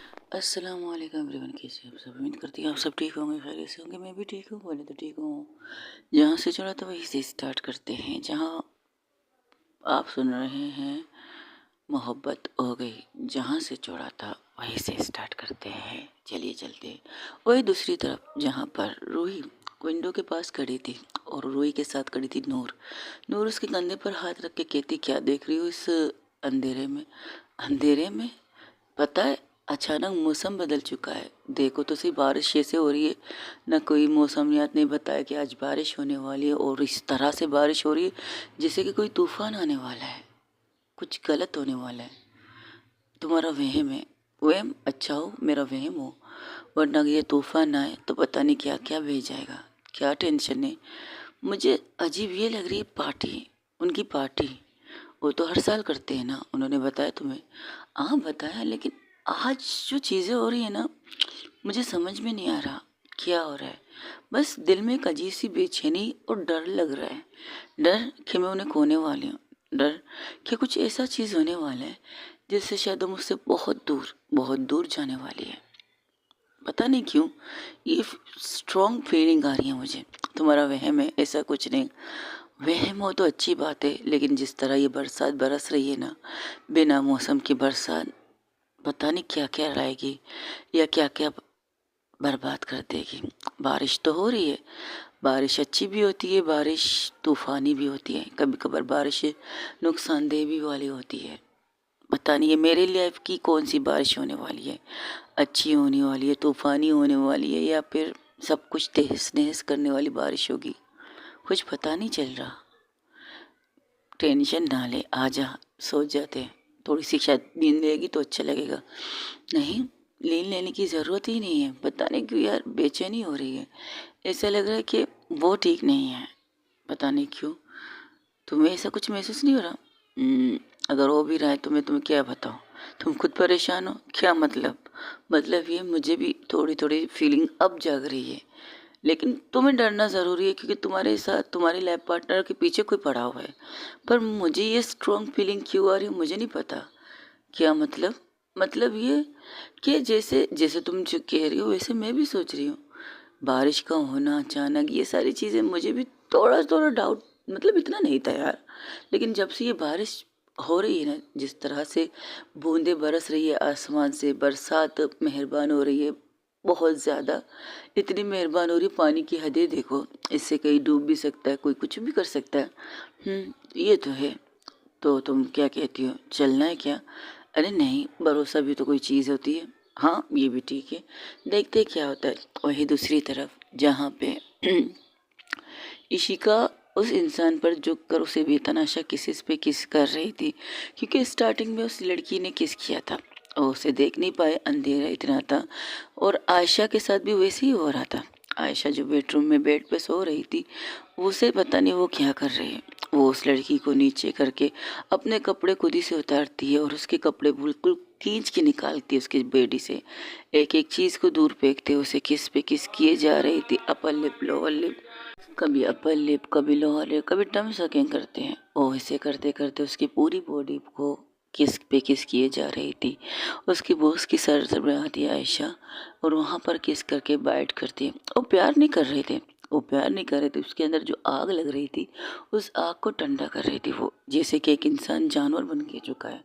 अस्सलाम वालेकुम एवरीवन, कैसे हैं आप सब। उम्मीद करती हूँ आप सब ठीक होंगे, खैरियत से होंगे। मैं भी ठीक हूँ, बोले तो ठीक हूँ। जहाँ से जुड़ा था वहीं से स्टार्ट करते हैं। जहाँ आप सुन रहे हैं मोहब्बत हो गई, जहाँ से जुड़ा था वहीं से स्टार्ट करते हैं। चलिए चलते हैं। वही दूसरी तरफ जहाँ पर रूही विंडो के पास खड़ी थी और रूही के साथ खड़ी थी नूर। नूर उसके कंधे पर हाथ रख के कहती, क्या देख रही हो इस अंधेरे में। अंधेरे में पता है, अचानक मौसम बदल चुका है। देखो तो सही, बारिश कैसे हो रही है। न कोई मौसमियात ने बताया कि आज बारिश होने वाली है, और इस तरह से बारिश हो रही है जैसे कि कोई तूफान आने वाला है, कुछ गलत होने वाला है। तुम्हारा वहम है। वहम अच्छा हो, मेरा वहम हो, वरना ये तूफान आए तो पता नहीं क्या क्या बह जाएगा। क्या टेंशन है। मुझे अजीब ये लग रही है पार्टी, उनकी पार्टी। वो तो हर साल करते हैं ना, उन्होंने बताया तुम्हें। हाँ बताया, लेकिन आज जो चीज़ें हो रही है ना, मुझे समझ में नहीं आ रहा क्या हो रहा है। बस दिल में एक अजीब सी बेचैनी और डर लग रहा है। डर कि मैं उन्हें खोने वाली हूँ। डर कि कुछ ऐसा चीज़ होने वाला है जिससे शायद वो मुझसे बहुत दूर जाने वाली है। पता नहीं क्यों ये स्ट्रॉन्ग फीलिंग आ रही है मुझे। तुम्हारा वहम है, ऐसा कुछ नहीं। वहम हो तो अच्छी बात है, लेकिन जिस तरह ये बरसात बरस रही है ना, बिना मौसम की बरसात, पता नहीं क्या क्या लाएगी या क्या क्या बर्बाद कर देगी। बारिश तो हो रही है, बारिश अच्छी भी होती है, बारिश तूफानी भी होती है, कभी कभार बारिश नुकसानदेह भी वाली होती है। पता नहीं ये मेरे लाइफ की कौन सी बारिश होने वाली है, अच्छी होने वाली है, तूफानी होने वाली है, या फिर सब कुछ तहस नहस करने वाली बारिश होगी। कुछ पता नहीं चल रहा। टेंशन ना ले, आजा सो जाते हैं। थोड़ी सी शायद नींद लेगी तो अच्छा लगेगा। नहीं, नींद लेने की ज़रूरत ही नहीं है। पता नहीं क्यों यार बेचैनी हो रही है। ऐसा लग रहा है कि वो ठीक नहीं है, पता नहीं क्यों। तुम्हें ऐसा कुछ महसूस नहीं हो रहा? अगर हो भी रहा है तो मैं तुम्हें क्या बताऊँ। तुम खुद परेशान हो क्या? मतलब ये मुझे भी थोड़ी थोड़ी फीलिंग अब जाग रही है। लेकिन तुम्हें डरना ज़रूरी है, क्योंकि तुम्हारे साथ तुम्हारी लाइफ पार्टनर के पीछे कोई पड़ा हुआ है। पर मुझे ये स्ट्रॉन्ग फीलिंग क्यों आ रही है मुझे नहीं पता। क्या मतलब ये कि जैसे जैसे तुम जो कह रही हो वैसे मैं भी सोच रही हूँ। बारिश का होना अचानक, ये सारी चीज़ें मुझे भी थोड़ा थोड़ा डाउट, मतलब इतना नहीं था यार। लेकिन जब से ये बारिश हो रही है ना, जिस तरह से बूंदें बरस रही है आसमान से, बरसात मेहरबान हो रही है बहुत ज़्यादा। इतनी मेहरबान हो रही है, पानी की हदें देखो। इससे कहीं डूब भी सकता है, कोई कुछ भी कर सकता है। ये तो है। तो तुम क्या कहती हो, चलना है क्या? अरे नहीं, भरोसा भी तो कोई चीज़ होती है। हाँ ये भी ठीक है, देखते क्या होता है। वही दूसरी तरफ जहाँ पे इशिका उस इंसान पर झुक कर उसे बेतहाशा किसिस पे किस कर रही थी, क्योंकि स्टार्टिंग में उस लड़की ने किस किया था। वो उसे देख नहीं पाए, अंधेरा इतना था। और आयशा के साथ भी वैसे ही हो रहा था। आयशा जो बेडरूम में बेड पे सो रही थी, उसे पता नहीं वो क्या कर रही है। वो उस लड़की को नीचे करके अपने कपड़े खुद ही से उतारती है और उसके कपड़े बिल्कुल खींच के निकालती है उसकी बेडी से। एक एक चीज़ को दूर फेंकते उसे किस पे किस किए जा रही थी। अपर लिप, लोअर लिप, कभी अपर लिप, कभी लोअर लिप, कभी टम सकिंग करते हैं। और ऐसे करते करते उसकी पूरी बॉडी को किस पे किस किए जा रही थी। उसकी बॉस की सर सरबराहती आयशा, और वहाँ पर किस करके बाइट करती है। वो प्यार नहीं कर रहे थे, वो प्यार नहीं कर रहे थे। उसके अंदर जो आग लग रही थी, उस आग को ठंडा कर रही थी वो, जैसे कि एक इंसान जानवर बन के चुका है।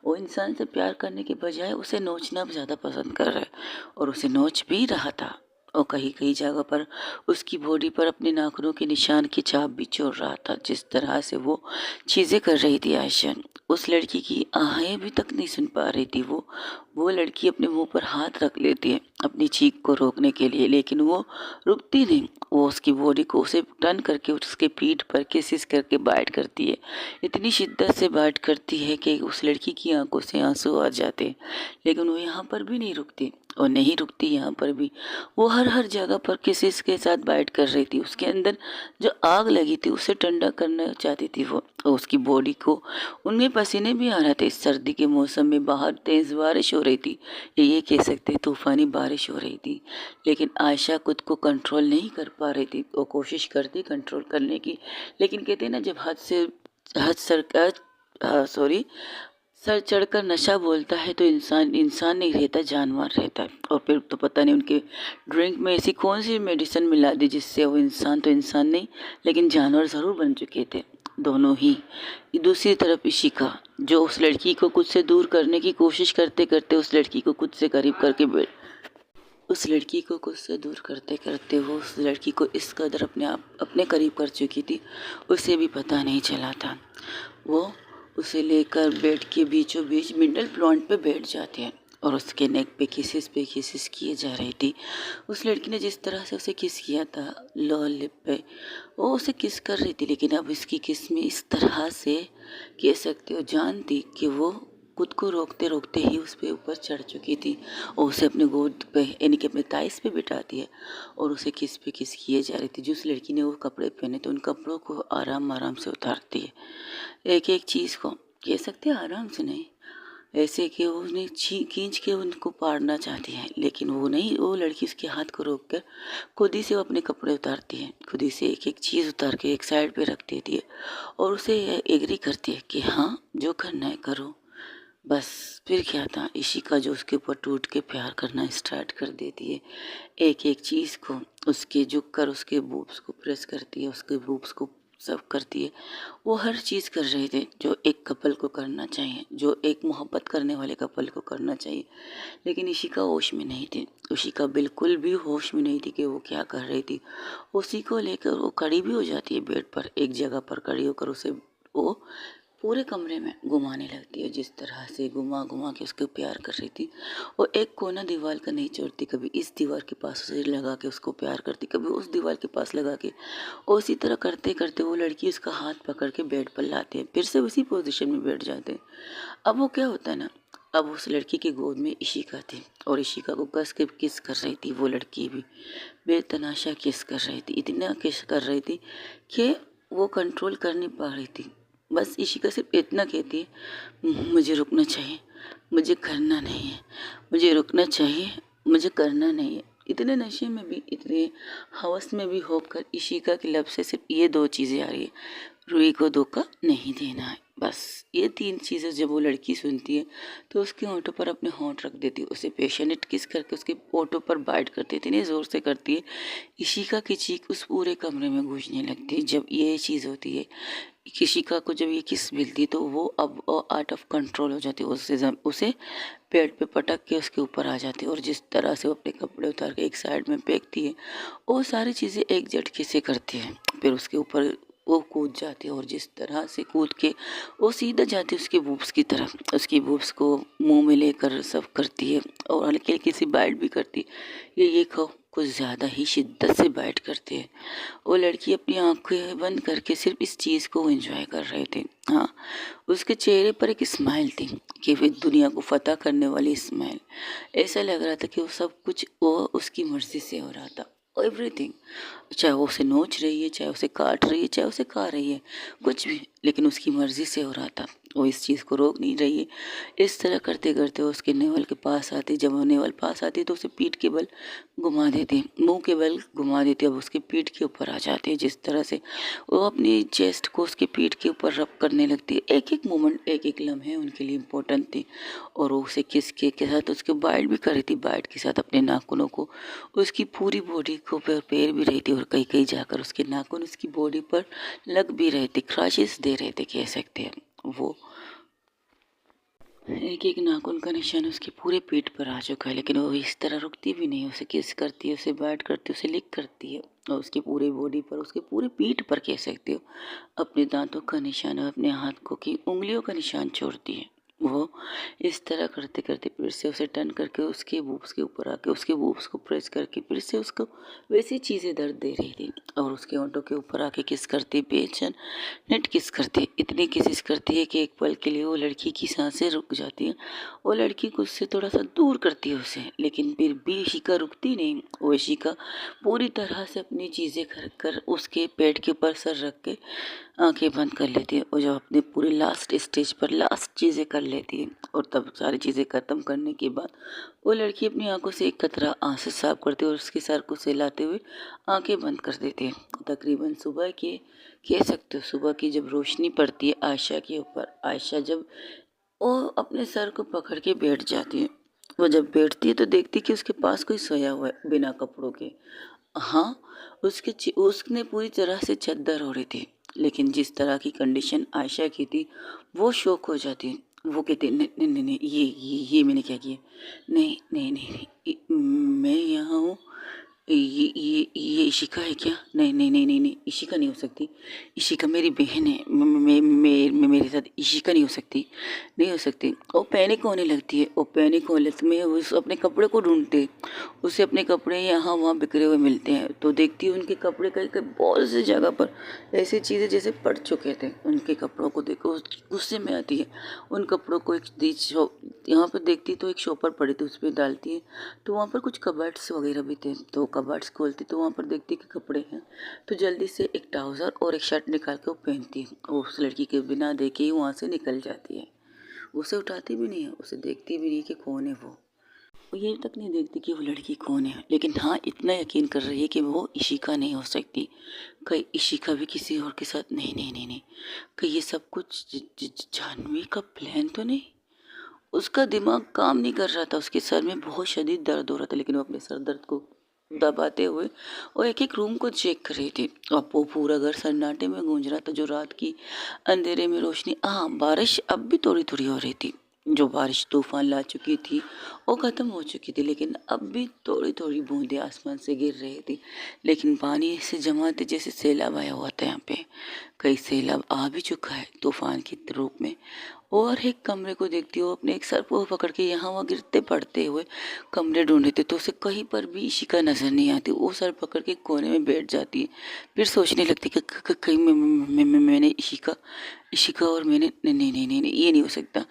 वो इंसान से प्यार करने के बजाय उसे नोचना ज़्यादा पसंद कर रहा है, और उसे नोच भी रहा था। और कहीं कहीं जगह पर उसकी बॉडी पर अपने नाखूनों के निशान की छाप भी छोड़ रहा था। जिस तरह से वो चीज़ें कर रही थी आयशा, उस लड़की की आहें भी तक नहीं सुन पा रही थी। वो लड़की अपने मुंह पर हाथ रख लेती है अपनी चीख को रोकने के लिए, लेकिन वो रुकती नहीं। वो उसकी बॉडी को उसे टर्न करके उसके पीठ पर किसिस करके बाइट करती है। इतनी शिद्दत से बाइट करती है कि उस लड़की की आंखों से आंसू आ जाते हैं। लेकिन वो यहाँ पर भी नहीं रुकती, और नहीं रुकती यहाँ पर भी। वो हर हर जगह पर किसिस के साथ बाइट कर रही थी। उसके अंदर जो आग लगी थी उसे ठंडा करना चाहती थी वो, और उसकी बॉडी को। उनमें पसीने भी आ रहे थे। इस सर्दी के मौसम में बाहर तेज बारिश हो रही थी, ये कह सकते हैं तूफानी बारिश हो रही थी। लेकिन आयशा खुद को कंट्रोल नहीं कर पा रही थी। वो कोशिश करती कंट्रोल करने की, लेकिन कहते हैं ना, जब हद से हद सरकार सॉरी सर चढ़कर नशा बोलता है तो इंसान इंसान नहीं रहता, जानवर रहता है। और फिर तो पता नहीं उनके ड्रिंक में ऐसी कौन सी मेडिसिन मिला दी जिससे वो इंसान तो इंसान नहीं लेकिन जानवर ज़रूर बन चुके थे दोनों ही। दूसरी तरफ इशिका जो उस लड़की को खुद से दूर करने की कोशिश करते करते उस लड़की को खुद से करीब करके उस लड़की को खुद से दूर करते करते वो उस लड़की को इस कदर अपने करीब कर चुकी थी, उसे भी पता नहीं चला था। वो उसे लेकर बेड के बीचों बीच मिडल प्लॉन्ट पे बैठ जाते हैं और उसके नेक पे किसिस किए जा रही थी। उस लड़की ने जिस तरह से उसे किस किया था लोअर लिप पे, वो उसे किस कर रही थी, लेकिन अब इसकी किस में इस तरह से कह सकते हो जान थी कि वो खुद को रोकते रोकते ही उस पे ऊपर चढ़ चुकी थी और उसे अपने गोद पे यानी कि अपने ताइस पे बिठाती है और उसे किस पे किस किए जा रही थी। जिस लड़की ने वो कपड़े पहने तो उन कपड़ों को आराम आराम से उतारती है, एक एक चीज़ को कह सकते हैं आराम से नहीं, ऐसे कि वो उन्हें खींच के उनको पाड़ना चाहती है, लेकिन वो नहीं, वो लड़की उसके हाथ को रोक कर खुद ही से वो अपने कपड़े उतारती है, खुद ही से एक एक चीज़ उतार के एक साइड पे रख देती है और उसे एग्री करती है कि हाँ जो करना है करो। बस फिर क्या था, इशिका जो उसके ऊपर टूट के प्यार करना स्टार्ट कर देती है, एक एक चीज़ को उसके झुक कर उसके बूब्स को प्रेस करती है, उसके बूब्स को सब करती है। वो हर चीज़ कर रहे थे जो एक कपल को करना चाहिए, जो एक मोहब्बत करने वाले कपल को करना चाहिए, लेकिन इशिका होश में नहीं थी। इशिका बिल्कुल भी होश में नहीं थी कि वो क्या कर रही थी। उसी को लेकर वो खड़ी भी हो जाती है बेड पर, एक जगह पर खड़ी होकर उसे वो पूरे कमरे में घुमाने लगती है, जिस तरह से घुमा घुमा के उसको प्यार कर रही थी। वो एक कोना दीवार का नहीं छोड़ती, कभी इस दीवार के पास उसे लगा के उसको प्यार करती, कभी उस दीवार के पास लगा के। और उसी तरह करते करते वो लड़की उसका हाथ पकड़ के बेड पर लाते हैं, फिर से उसी पोजीशन में बैठ जाते हैं। अब वो क्या होता है ना, अब उस लड़की की गोद में इशिका थी और इशिका को कस के किस कर रही थी, वो लड़की भी बेतनाशा किस कर रही थी, इतना किस कर रही थी कि वो कंट्रोल कर नहीं पा रही थी। बस इशिका सिर्फ इतना कहती है, मुझे रुकना चाहिए, मुझे करना नहीं है, मुझे रुकना चाहिए, मुझे करना नहीं है। इतने नशे में भी, इतने हवस में भी होकर इशिका के लब से सिर्फ ये दो चीज़ें आ रही है, रूही को धोखा नहीं देना है। बस ये तीन चीज़ें जब वो लड़की सुनती है तो उसके होंठों पर अपने होंठ रख देती है, उसे पेशेंट किस करके उसके होंठों पर बाइट करती है, इतनी ज़ोर से करती है इशिका की चीख उस पूरे कमरे में गूंजने लगती है। जब ये चीज़ होती है, इशिका को जब ये किस मिलती है तो वो अब आउट ऑफ कंट्रोल हो जाती है, उसे पेट पे पटक के उसके ऊपर आ जाती है और जिस तरह से वो अपने कपड़े उतार के एक साइड में फेंकती है, वो सारी चीज़ें एक झटके से करती है। फिर उसके ऊपर वो कूद जाती है और जिस तरह से कूद के वो सीधा जाती है उसकी बूब्स की तरफ, उसकी बूब्स को मुंह में लेकर सब करती है और हल्की हल्की सी बाइट भी करती है। ये खाओ, कुछ ज़्यादा ही शिद्दत से बाइट करती है। वो लड़की अपनी आंखें बंद करके सिर्फ इस चीज़ को एंजॉय कर रहे थे। हाँ, उसके चेहरे पर एक स्माइल थी कि वे दुनिया को फतह करने वाली स्माइल। ऐसा लग रहा था कि वो सब कुछ वो उसकी मर्ज़ी से हो रहा था, एवरीथिंग, चाहे वो उसे नोच रही है, चाहे उसे काट रही है, चाहे उसे खा रही है, कुछ भी, लेकिन उसकी मर्ज़ी से हो रहा था, वो इस चीज़ को रोक नहीं रही है। इस तरह करते करते वो उसके नेवल के पास आती, जब वो नेवल पास आती तो उसे पीठ के बल घुमा देती, मुंह के बल घुमा देती, अब उसके पीठ के ऊपर आ जाती है। जिस तरह से वो अपनी चेस्ट को उसके पीठ के ऊपर रब करने लगती है, एक एक मोमेंट, एक एक लम्हे उनके लिए इम्पोर्टेंट थी और वो उसे किस के साथ उसके बाइट भी कर रही थी, बाइट के साथ अपने नाखूनों को उसकी पूरी बॉडी को पैर भी रही थी और कहीं कहीं जाकर उसके नाखून उसकी बॉडी पर लग भी रहे थे, क्रैशेस दे रहे थे कह सकते हैं। वो एक एक नाखून का निशान उसके पूरे पीठ पर आ चुका है, लेकिन वो इस तरह रुकती भी नहीं, उसे किस करती है, उसे बाइट करती है, उसे लिक करती है और उसकी पूरी बॉडी पर, उसके पूरे पीठ पर कह सकते हो अपने दांतों का निशान और अपने हाथों की उंगलियों का निशान छोड़ती है। वो इस तरह करते करते फिर से उसे टर्न करके उसके बूब्स के ऊपर आके उसके बूब्स को प्रेस करके फिर से उसको वैसी चीज़ें दर्द दे रही थी और उसके होंठों के ऊपर आके किस करती, बेचैन नेट किस करती, इतनी किस करती है कि एक पल के लिए वो लड़की की सांसें रुक जाती हैं। वो लड़की को उससे थोड़ा सा दूर करती है उसे, लेकिन फिर भी इशिका रुकती नहीं। वो इशिका पूरी तरह से अपनी चीज़ें कर कर उसके पेट के ऊपर सर रख के आंखें बंद कर लेती है और जब अपने पूरे लास्ट स्टेज पर लास्ट चीज़ें कर लेती है और तब सारी चीज़ें ख़त्म करने के बाद वो लड़की अपनी आंखों से एक कतरा आंसू साफ करती है और उसके सर को सहलाते हुए आंखें बंद कर देती है। तकरीबन सुबह के कह सकते हो, सुबह की जब रोशनी पड़ती है आयशा के ऊपर, आयशा जब वो अपने सर को पकड़ के बैठ जाती है। वो जब बैठती है तो देखती है कि उसके पास कोई सोया हुआ है बिना कपड़ों के। हाँ, उसने पूरी तरह से चद्दर ओढ़ी थी, लेकिन जिस तरह की कंडीशन आयशा की थी, वो शॉक हो जाती है। वो कहती है, नहीं नहीं नहीं नहीं, ये मैंने क्या किया? नहीं नहीं नहीं नहीं, मैं यहाँ हूँ। ये इशिका है क्या? नहीं नहीं नहीं नहीं नहीं, इशिका नहीं हो सकती। इशिका मेरी बहन है। मेरे साथ इशिका नहीं हो सकती, नहीं हो सकती। वो पैनिक होने लगती है। वो पैनिक होने लगती में उस अपने कपड़े को ढूंढते, उसे अपने कपड़े यहाँ वहाँ बिखरे हुए मिलते हैं। तो देखती है उनके कपड़े कहीं कहीं बहुत सी जगह पर ऐसी चीज़ें जैसे पड़ चुके थे। उनके कपड़ों को देखो गुस्से में आती है। उन कपड़ों को एक यहाँ पर देखती तो एक शॉपर पड़े थे, उस पर डालती है। तो वहाँ पर कुछ कबर्ड्स वगैरह भी थे, तो कबर्ड्स खोलती तो वहाँ पर देखती कि कपड़े हैं। तो जल्दी से एक ट्राउज़र और एक शर्ट निकाल के वो पहनती है। वो उस लड़की के बिना देखे ही वहाँ से निकल जाती है। उसे उठाती भी नहीं है, उसे देखती भी नहीं कि कौन है वो ये तक नहीं देखती कि वो लड़की कौन है, लेकिन हाँ इतना यकीन कर रही है कि वो इशिका नहीं हो सकती। कहीं इशिका भी किसी और के साथ नहीं नहीं नहीं नहीं, कहीं ये सब कुछ जानवी का प्लान तो नहीं। उसका दिमाग काम नहीं कर रहा था, उसके सर में बहुत शदीद दर्द हो रहा था, लेकिन वो अपने सर दर्द को दबाते हुए और एक एक रूम को चेक कर रही थी। अब वो पूरा घर सन्नाटे में गूंज रहा था। जो रात की अंधेरे में रोशनी, हाँ बारिश अब भी थोड़ी थोड़ी हो रही थी। जो बारिश तूफान ला चुकी थी वो ख़त्म हो चुकी थी, लेकिन अब भी थोड़ी थोड़ी बूंदें आसमान से गिर रही थी। लेकिन पानी ऐसे जमा थे जैसे सैलाब आया हुआ था यहाँ पे। कई सैलाब आ भी चुका है तूफान के रूप में। और एक कमरे को देखती हो, अपने एक सर को पकड़ के यहाँ वहाँ गिरते पड़ते हुए कमरे ढूंढते थे, तो उसे कहीं पर भी इशिका नजर नहीं आती। वो सर पकड़ के कोने में बैठ जाती है। फिर सोचने लगती कि कहीं मैंने इशिका इशिका और मैंने नहीं नहीं नहीं नहीं नहीं, ये नहीं हो सकता।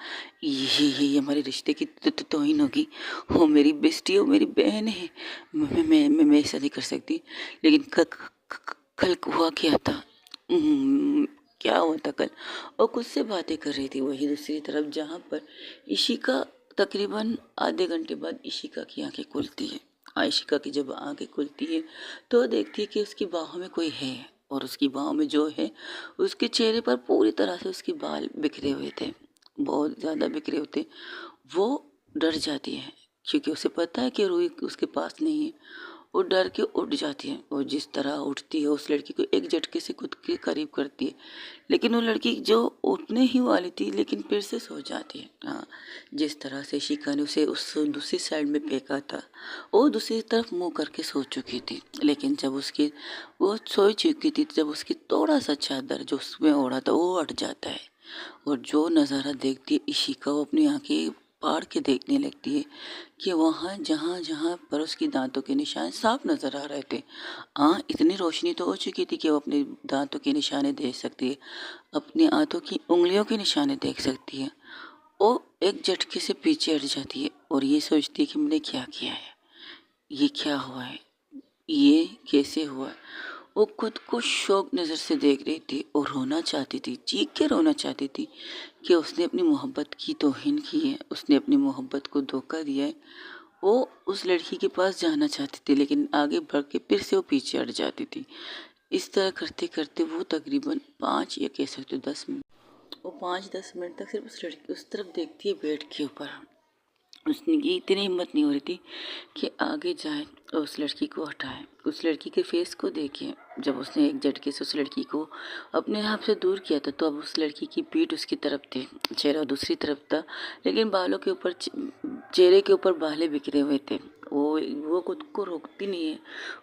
ये हमारे रिश्ते की तौहीन होगी। वो मेरी बेस्टी हो, मेरी बहन है। मैं ऐसा नहीं कर सकती। लेकिन कल हुआ क्या था? क्या हुआ था कल? और खुद से बातें कर रही थी वही दूसरी तरफ, जहाँ पर इशिका तकरीबन आधे घंटे बाद इशिका की आंखें खुलती है। इशिका की जब आंखें खुलती है तो देखती है कि उसकी बाहों में कोई है, और उसकी बाहों में जो है उसके चेहरे पर पूरी तरह से उसके बाल बिखरे हुए थे, बहुत ज़्यादा बिखरे हुए थे। वो डर जाती है क्योंकि उसे पता है कि रूही उसके पास नहीं है। वो डर के उठ जाती है, और जिस तरह उठती है उस लड़की को एक झटके से खुद के करीब करती है। लेकिन वो लड़की जो उठने ही वाली थी लेकिन फिर से सो जाती है। हाँ, जिस तरह से शिका ने उसे उस दूसरी साइड में फेंका था, वो दूसरी तरफ मुंह करके सो चुकी थी। लेकिन जब उसकी वो सो चुकी थी, जब उसकी थोड़ा सा चादर जो उसमें ओढ़ा था वो हट जाता है, और जो नज़ारा देखती है इशिका, वो अपनी आंखें फाड़ के देखने लगती है कि वहाँ जहाँ जहाँ पर उसकी दांतों के निशान साफ नजर आ रहे थे। हाँ, इतनी रोशनी तो हो चुकी थी कि वो अपने दांतों के निशाने देख सकती है, अपने हाथों की उंगलियों के निशाने देख सकती है। वो एक झटके से पीछे हट जाती है और ये सोचती है कि मैंने क्या किया है, ये क्या हुआ है, ये कैसे हुआ है। वो खुद को शौक नज़र से देख रही थी और रोना चाहती थी, चीख के रोना चाहती थी कि उसने अपनी मोहब्बत की तौहीन की है, उसने अपनी मोहब्बत को धोखा दिया है। वो उस लड़की के पास जाना चाहती थी, लेकिन आगे बढ़ के फिर से वो पीछे हट जाती थी। इस तरह करते करते वो तकरीबन 5 या कह सकते हो 10 मिनट, वो 5-10 मिनट तक सिर्फ उस लड़की उस तरफ देखती है बेड के ऊपर। उसने की इतनी हिम्मत नहीं हो रही थी कि आगे जाए और उस लड़की को हटाए, उस लड़की के फेस को देखे। जब उसने एक झटके से उस लड़की को अपने आप से दूर किया था, तो अब उस लड़की की पीठ उसकी तरफ थी, चेहरा दूसरी तरफ था, लेकिन बालों के ऊपर चेहरे के ऊपर बालें बिखरे हुए थे। वो खुद को रोकती नहीं है,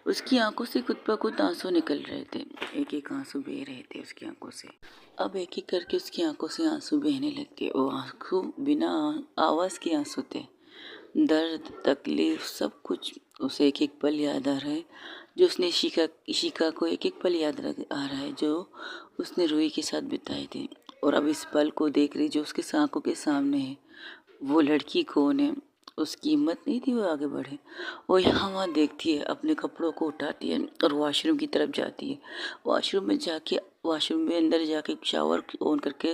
उसकी आंखों से खुद पर खुद आंसू निकल रहे थे, एक एक आंसू बह रहे थे उसकी आंखों से। अब एक एक करके उसकी आंखों से आंसू बहने लगते। वो आंसू बिना आवाज़ के आंसू थे। दर्द, तकलीफ, सब कुछ उसे एक एक पल याद आ रहा है, जो उसने इशिका को एक एक पल याद आ रहा है जो उसने रूही के साथ बिताए थे। और अब इस पल को देख रही जो उसके आंखों के सामने है, वो लड़की कौन है। उसकी हिम्मत नहीं थी वो आगे बढ़े। वो यहाँ वहाँ देखती है, अपने कपड़ों को उठाती है और वॉशरूम की तरफ जाती है। वॉशरूम में अंदर जाके शावर ऑन करके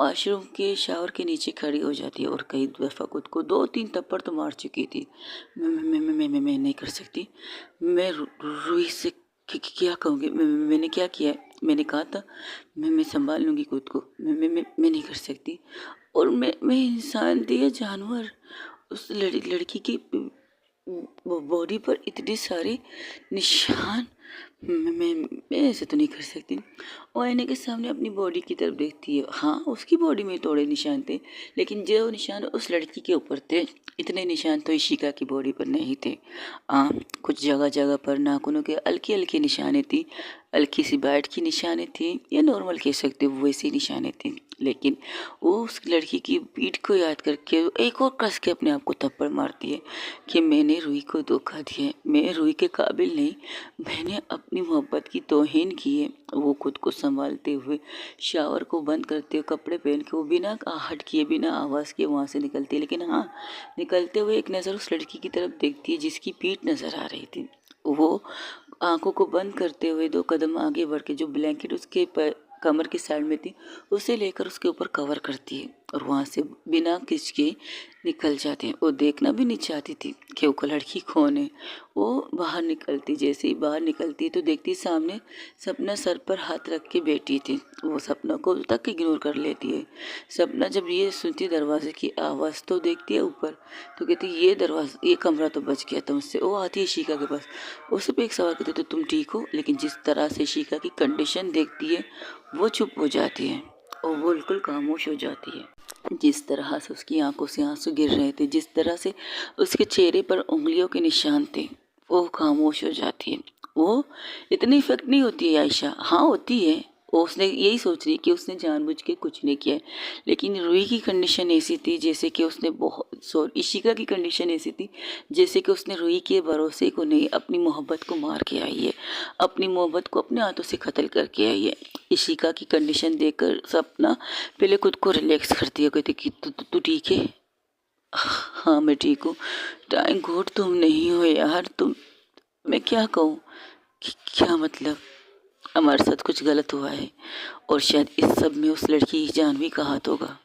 वॉशरूम के शावर के नीचे खड़ी हो जाती है, और कई दफ़ा खुद को 2-3 थप्पड़ तो मार चुकी थी। मैं नहीं कर सकती। मैं रूही से क्या कहूँगी? मैंने क्या किया है? मैंने कहा था मैं संभाल लूँगी खुद को। मैं नहीं कर सकती। और मैं इंसान थी या जानवर? उस लड़की की बॉडी पर इतने सारे निशान। मैं ऐसे तो नहीं कर सकती। वो आईने के सामने अपनी बॉडी की तरफ देखती है। हाँ, उसकी बॉडी में थोड़े निशान थे, लेकिन जो निशान उस लड़की के ऊपर थे, इतने निशान तो इशिका की बॉडी पर नहीं थे। कुछ जगह जगह पर नाखूनों के हल्की हल्की निशाने थी, हल्की सी बाइट की निशाने थी, या नॉर्मल कह सकते हो वैसी निशाने थी। लेकिन वो उस लड़की की पीठ को याद करके एक और कस के अपने आप को थप्पड़ मारती है कि मैंने रूही को धोखा दिया है, मैं रूही के काबिल नहीं, मैंने अपनी मोहब्बत की तौहीन की है। वो खुद को संभालते हुए, शावर को बंद करते हुए, कपड़े पहन के वो बिना आहट किए, बिना आवाज़ किए वहाँ से निकलती है। लेकिन हाँ, निकलते हुए एक नज़र उस लड़की की तरफ देखती है जिसकी पीठ नज़र आ रही थी। वो आंखों को बंद करते हुए 2 कदम आगे बढ़ के जो ब्लैंकेट उसके कमर की साइड में थी, उसे लेकर उसके ऊपर कवर करती है और वहाँ से बिना खिंचके निकल जाते हैं। वो देखना भी नहीं चाहती थी कि वो लड़की कौन है। वो बाहर निकलती, जैसे ही बाहर निकलती तो देखती सामने सपना सर पर हाथ रख के बैठी थी। वो सपना को तक इग्नोर कर लेती है। सपना जब ये सुनती दरवाजे की आवाज़ तो देखती है ऊपर, तो कहती ये कमरा तो बच गया तुमसे। वो आती है शिका के पास, वो सिर्फ एक सवाल करती, तो तुम ठीक हो? लेकिन जिस तरह से शिका की कंडीशन देखती है, वो चुप हो जाती है और वो बिल्कुल खामोश हो जाती है। जिस तरह से उसकी आंखों से आंसू गिर रहे थे, जिस तरह से उसके चेहरे पर उंगलियों के निशान थे, वो खामोश हो जाती है। वो इतनी इफेक्ट नहीं होती है आयशा, हाँ होती है। वो उसने यही सोच रही कि उसने जानबूझ के कुछ नहीं किया है, लेकिन रूही की कंडीशन ऐसी थी जैसे कि उसने इशिका की कंडीशन ऐसी थी जैसे कि उसने रूही के भरोसे को नहीं, अपनी मोहब्बत को मार के आई है, अपनी मोहब्बत को अपने हाथों से कत्ल करके आई है। इशिका की कंडीशन देखकर सपना पहले खुद को रिलैक्स करती है, कहती कि तू ठीक है? हाँ मैं ठीक हूँ। थैंक गॉड तुम नहीं हो यार। मैं क्या कहूँ, क्या मतलब, हमारे साथ कुछ गलत हुआ है और शायद इस सब में उस लड़की की जाह्नवी का हाथ होगा।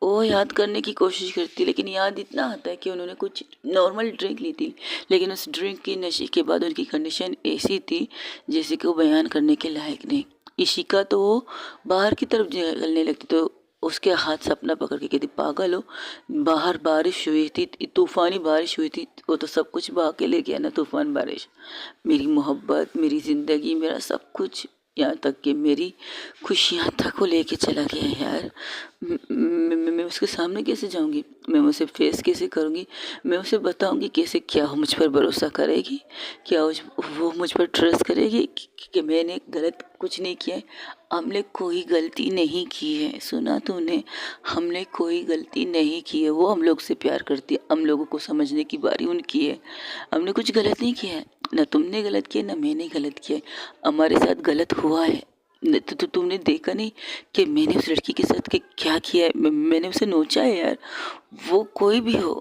वो याद करने की कोशिश करती, लेकिन याद इतना आता है कि उन्होंने कुछ नॉर्मल ड्रिंक ली थी, लेकिन उस ड्रिंक की नशे के बाद उनकी कंडीशन ऐसी थी जैसे कि वो बयान करने के लायक नहीं। इशिका तो वो बाहर की तरफ निकलने लगती तो उसके हाथ सपना पकड़ के कहती, पागल हो, बाहर बारिश हुई थी, तूफानी बारिश हुई थी, वो तो सब कुछ बहा के ले गया ना तूफान बारिश। मेरी मोहब्बत, मेरी ज़िंदगी, मेरा सब कुछ, यहाँ तक कि मेरी खुशियाँ तक वो लेके चला गया है यार। मैं उसके सामने कैसे जाऊंगी? मैं उसे फेस कैसे करूंगी? मैं उसे बताऊंगी कैसे? क्या वो मुझ पर भरोसा करेगी? क्या वो मुझ पर ट्रस्ट करेगी कि मैंने गलत कुछ नहीं किया है? हमने कोई गलती नहीं की है, सुना तूने? हमने कोई गलती नहीं की है। वो हम लोग से प्यार करती है, हम लोगों को समझने की बारी उनकी है। हमने कुछ गलत नहीं किया है, ना तुमने गलत किया ना मैंने गलत किया है। हमारे साथ गलत हुआ है तो तुमने देखा नहीं कि मैंने उस लड़की के साथ क्या किया है? मैंने उसे नोचा है यार। वो कोई भी हो,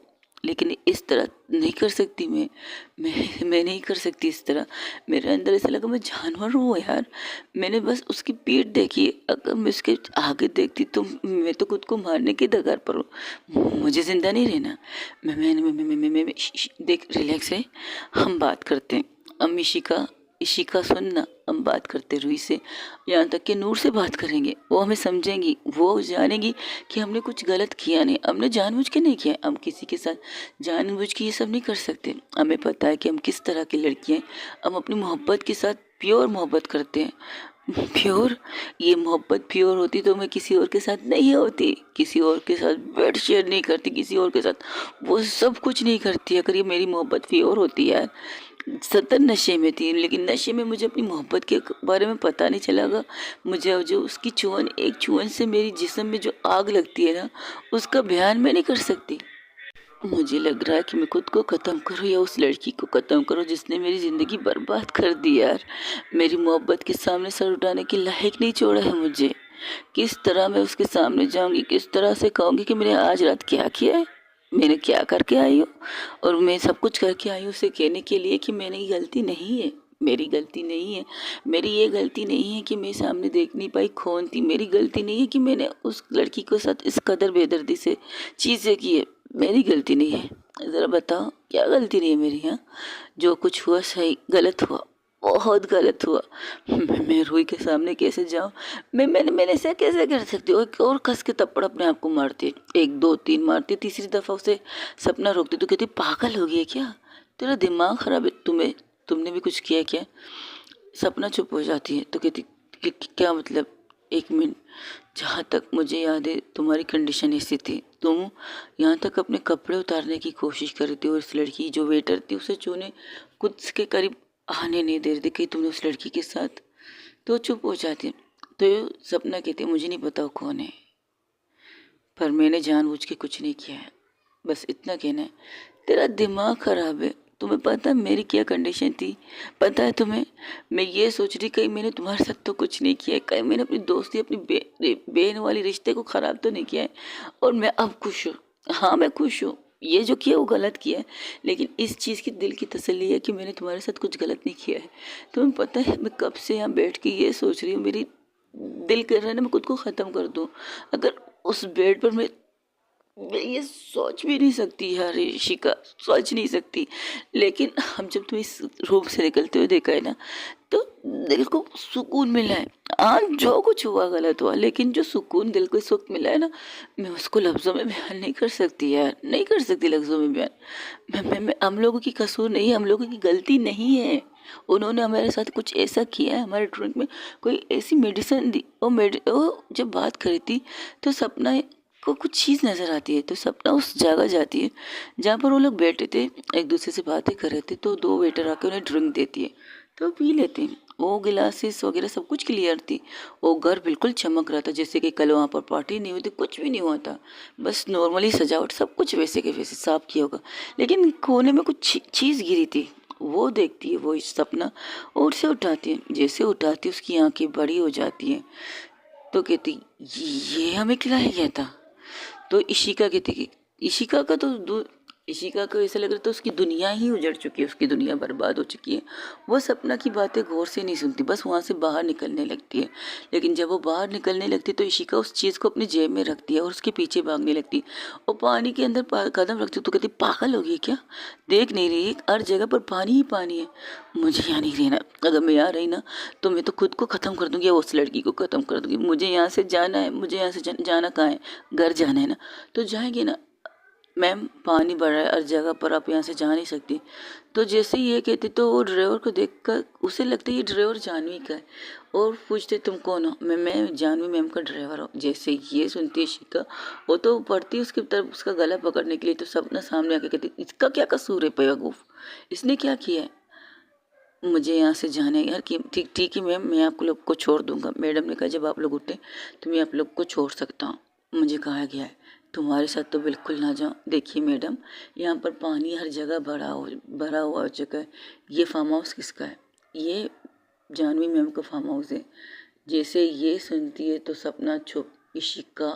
लेकिन इस तरह नहीं कर सकती। मैं नहीं कर सकती इस तरह। मेरे अंदर ऐसा लगा मैं जानवर हूँ यार। मैंने बस उसकी पीठ देखी, अगर मैं उसके आगे देखती तो मैं तो खुद को मारने की दगार पर हूँ। मुझे जिंदा नहीं रहना। देख, रिलैक्स है, हम बात करते हैं। हम इशिका सुनना, हम बात करते रूही से, यहाँ तक कि नूर से बात करेंगे। वो हमें समझेंगी, वो जानेगी कि हमने कुछ गलत किया नहीं, हमने जानबूझ के नहीं किया। हम किसी के साथ जानबूझ के ये सब नहीं कर सकते। हमें पता है कि हम किस तरह की लड़की हैं। हम अपनी मोहब्बत के साथ प्योर मोहब्बत करते हैं। प्योर, ये मोहब्बत प्योर होती तो मैं किसी और के साथ नहीं होती, किसी और के साथ बेड शेयर नहीं करती, किसी और के साथ वो सब कुछ नहीं करती। अगर ये मेरी मोहब्बत प्योर होती यार। सतत नशे में थी, लेकिन नशे में मुझे अपनी मोहब्बत के बारे में पता नहीं चलागा। मुझे जो उसकी चुअन, एक चुअन से मेरी जिस्म में जो आग लगती है ना, उसका बयान मैं नहीं कर सकती। मुझे लग रहा है कि मैं खुद को ख़त्म करूँ या उस लड़की को ख़त्म करूँ जिसने मेरी ज़िंदगी बर्बाद कर दी यार। मेरी मोहब्बत के सामने सर उठाने के लायक नहीं छोड़ा है मुझे। किस तरह मैं उसके सामने जाऊंगी, किस तरह से कहूँगी कि मैंने आज रात क्या किया है, मैंने क्या करके आई हूँ। और मैं सब कुछ करके आई हूँ उसे कहने के लिए कि मैंने गलती नहीं है, मेरी गलती नहीं है। मेरी ये गलती नहीं है कि मैं सामने देख नहीं पाई कौन थी। मेरी गलती नहीं है कि मैंने उस लड़की के साथ इस कदर बेदर्दी से चीज़ें की है। मेरी गलती नहीं है। ज़रा बताओ क्या गलती नहीं है मेरी? हाँ, जो कुछ हुआ सही, गलत हुआ, बहुत गलत हुआ। मैं रूही के सामने कैसे जाऊँ? मैंने ऐसा कैसे कर सकती हूँ? और कस के थप्पड़ अपने आप को मारती, 1 2 3 मारती, तीसरी दफ़ा उसे सपना रोकती तो कहती पागल हो गई है क्या? तेरा दिमाग खराब है, तुमने भी कुछ किया है क्या? सपना चुप हो जाती है तो कहती क्या मतलब? 1 मिनट, जहाँ तक मुझे याद है तुम्हारी कंडीशन ऐसी थी, तुम यहाँ तक अपने कपड़े उतारने की कोशिश कर रही थी और उस लड़की जो वेटर थी उसे छूने खुद के करीब आने नहीं दे रही थी, कहीं तुमने उस लड़की के साथ। तो चुप हो जाती है। तो सपना कहती है मुझे नहीं पता वो कौन है, पर मैंने जानबूझ के कुछ नहीं किया है, बस इतना कहना है। तेरा दिमाग खराब है, तुम्हें पता है मेरी क्या कंडीशन थी? पता है तुम्हें? मैं ये सोच रही कहीं मैंने तुम्हारे साथ तो कुछ नहीं किया है, कहीं मैंने अपनी दोस्ती अपनी बहन वाली रिश्ते को ख़राब तो नहीं किया है। और मैं अब खुश हूँ। हाँ मैं खुश हूँ, ये जो किया वो गलत किया है, लेकिन इस चीज़ की दिल की तसल्ली है कि मैंने तुम्हारे साथ कुछ गलत नहीं किया है। तुम्हें पता है मैं कब से यहाँ बैठ के ये सोच रही हूँ, मेरी दिल कर रहा है ना मैं खुद को ख़त्म कर दूँ। अगर उस बेड पर मैं ये सोच भी नहीं सकती यार ऋषिका, सोच नहीं सकती। लेकिन हम जब तुम इस रूम से निकलते हुए देखा है ना, तो दिल को सुकून मिला है। हाँ जो कुछ हुआ गलत हुआ, लेकिन जो सुकून दिल को सुख मिला है ना, मैं उसको लफ्ज़ों में बयान नहीं कर सकती यार, नहीं कर सकती लफ्ज़ों में बयान। मैं हम लोगों की कसूर नहीं, हम लोगों की गलती नहीं है। उन्होंने हमारे साथ कुछ ऐसा किया है, हमारे ड्रिंक में कोई ऐसी मेडिसिन दी, वो जब बात करी थी तो सपना को कुछ चीज़ नज़र आती है, तो सपना उस जगह जाती है जहाँ पर वो लोग बैठे थे, एक दूसरे से बातें कर रहे थे। तो 2 वेटर आके उन्हें ड्रिंक देती है, तो वो पी लेते हैं। वो गिलासेस वगैरह सब कुछ क्लियर थी। वो घर बिल्कुल चमक रहा था जैसे कि कल वहाँ पर पार्टी नहीं हुई थी, कुछ भी नहीं हुआ था, बस नॉर्मली सजावट सब कुछ वैसे के वैसे साफ किया होगा। लेकिन कोने में कुछ चीज़ गिरी थी, वो देखती है वो इस सपना और से उठाती है। जैसे उठाती है उसकी आंखें बड़ी हो जाती हैं, तो कहती ये हमें खिलाया गया था। तो इशिका कहती कि इशिका का इशिका को ऐसा लग रहा था उसकी दुनिया ही उजड़ चुकी है, उसकी दुनिया बर्बाद हो चुकी है। वो सपना की बातें गौर से नहीं सुनती, बस वहाँ से बाहर निकलने लगती है। लेकिन जब वो बाहर निकलने लगती है तो इशिका उस चीज़ को अपनी जेब में रखती है और उसके पीछे भागने लगती है। और पानी के अंदर कदम रखती है तो कहती पागल हो गई क्या? देख नहीं रही हर जगह पर पानी ही पानी है, मुझे यहाँ नहीं रहना। अगर मैं यहाँ रही ना तो मैं तो खुद को ख़त्म कर दूंगी या उस लड़की को ख़त्म कर दूंगी। मुझे यहाँ से जाना है, मुझे यहाँ से जाना कहाँ है? घर जाना है ना, तो जाएंगे ना। मैम पानी बढ़ रहा है हर जगह पर, आप यहाँ से जा नहीं सकती। तो जैसे ही ये कहती तो वो ड्राइवर को देखकर उसे लगता है ये ड्राइवर जानवी का है, और पूछते तुम कौन हो? मैं जानवी मैम का ड्राइवर हूँ। जैसे ये सुनती है शिका, वो तो पड़ती है उसकी तरफ उसका गला पकड़ने के लिए, तो सपना सामने आके कहती इसका क्या कसूर है बेवकूफ़, इसने क्या किया है? मुझे यहाँ से जाना है यार। कि ठीक ठीक है मैम, मैं आप लोग को छोड़ दूंगा। मैडम ने कहा जब आप लोग उठे तो मैं आप लोग को छोड़ सकता हूँ, मुझे कहा गया है तुम्हारे साथ तो बिल्कुल ना जाओ। देखिए मैडम, यहाँ पर पानी हर जगह भरा हुआ हो चुका है। ये फार्म हाउस किसका है? ये जानवी मैम का फार्म हाउस है। जैसे ये सुनती है तो सपना चुप, इशिका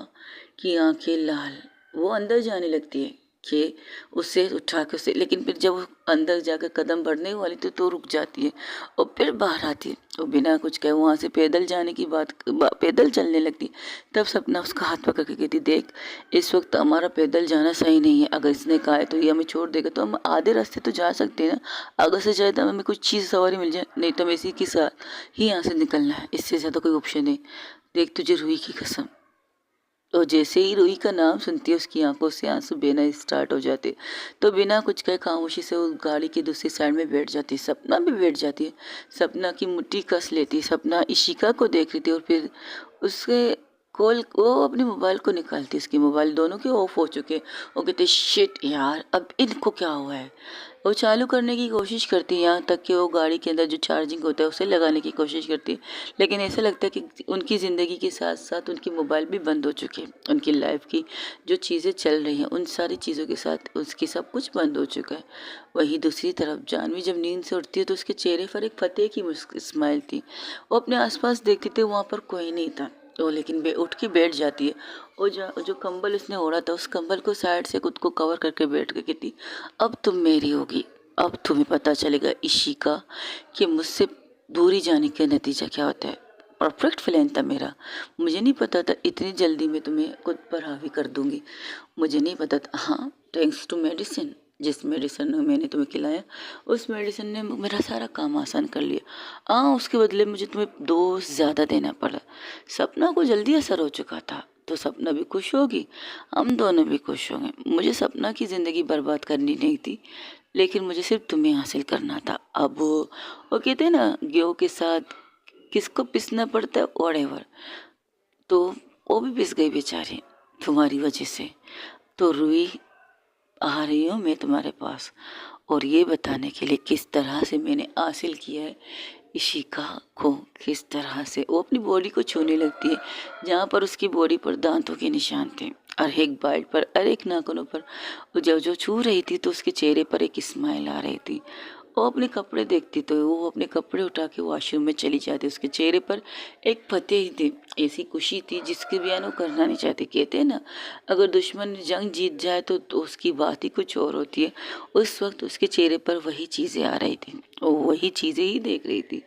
की आंखें लाल, वो अंदर जाने लगती है कि उसे उठा के उसे, लेकिन फिर जब वो अंदर जाकर कदम बढ़ने वाली थी तो रुक जाती है और फिर बाहर आती है। तो बिना कुछ कहे वहाँ से पैदल जाने की पैदल चलने लगती। तब सपना उसका हाथ पकड़ के कहती देख, इस वक्त हमारा पैदल जाना सही नहीं है। अगर इसने कहा है तो ये हमें छोड़ देगा तो हम आधे रास्ते तो जा सकते हैं ना। अगर से चाहे तो हमें कुछ चीज़ सवारी मिल जाए, नहीं तो हमें इसी के साथ ही यहाँ से निकलना है, इससे ज़्यादा कोई ऑप्शन नहीं। देख तुझे रूही की कसम। और जैसे ही रूही का नाम सुनती है उसकी आंखों से आंसू बहना स्टार्ट हो जाते। तो बिना कुछ कहे खामोशी से वो गाड़ी की दूसरी साइड में बैठ जाती है। सपना भी बैठ जाती है, सपना की मुट्ठी कस लेती है। सपना इशिका को देख रही थी और फिर उसके कॉल वो अपने मोबाइल को निकालती है, उसके मोबाइल दोनों के ऑफ हो चुके। वो कहते शिट यार, अब इनको क्या हुआ है? वो चालू करने की कोशिश करती है, यहाँ तक कि वो गाड़ी के अंदर जो चार्जिंग होता है उसे लगाने की कोशिश करती है। लेकिन ऐसा लगता है कि उनकी ज़िंदगी के साथ साथ उनकी मोबाइल भी बंद हो चुके हैं। उनकी लाइफ की जो चीज़ें चल रही हैं उन सारी चीज़ों के साथ उसकी सब कुछ बंद हो चुका है। वहीं दूसरी तरफ जानवी जब नींद से उठती है तो उसके चेहरे पर एक फतेह की स्माइल थी। वो अपने आसपास देखती थी, वहाँ पर कोई नहीं था। तो लेकिन उठ के बैठ जाती है और जो कंबल उसने ओढ़ा था उस कंबल को साइड से खुद को कवर करके बैठ के कहती अब तुम मेरी होगी, अब तुम्हें पता चलेगा इशिका कि मुझसे दूरी जाने का नतीजा क्या होता है। परफेक्ट प्लान था मेरा, मुझे नहीं पता था इतनी जल्दी मैं तुम्हें खुद पर हावी कर दूंगी, मुझे नहीं पता था। हाँ थैंक्स टू मेडिसिन, जिस मेडिसिन मैंने तुम्हें खिलाया उस मेडिसिन ने मेरा सारा काम आसान कर लिया। हाँ, उसके बदले मुझे तुम्हें डोज ज़्यादा देना पड़ा। सपना को जल्दी असर हो चुका था, तो सपना भी खुश होगी, हम दोनों भी खुश होंगे। मुझे सपना की ज़िंदगी बर्बाद करनी नहीं थी, लेकिन मुझे सिर्फ तुम्हें हासिल करना था। अब वो कहते हैं ना, गेहूँ के साथ किसको पिसना पड़ता है, व्हाटएवर, तो वो भी पिस गई बेचारी तुम्हारी वजह से। तो रुई, आ रही हूँ मैं तुम्हारे पास, और ये बताने के लिए किस तरह से मैंने हासिल किया है इशिका को। किस तरह से वो अपनी बॉडी को छूने लगती है, जहाँ पर उसकी बॉडी पर दांतों के निशान थे, और एक बाइट पर और एक नाखूनों पर। वो जब जो छू रही थी तो उसके चेहरे पर एक स्माइल आ रही थी। वो अपने कपड़े देखती तो वो अपने कपड़े उठा के वॉशरूम में चली जाती। उसके चेहरे पर एक फतेह ही थी, ऐसी खुशी थी जिसके बयान वो करना नहीं चाहती। कहते हैं ना, अगर दुश्मन जंग जीत जाए तो उसकी बात ही कुछ और होती है। उस वक्त उसके चेहरे पर वही चीज़ें आ रही थी, वो वही चीज़ें ही देख रही थी,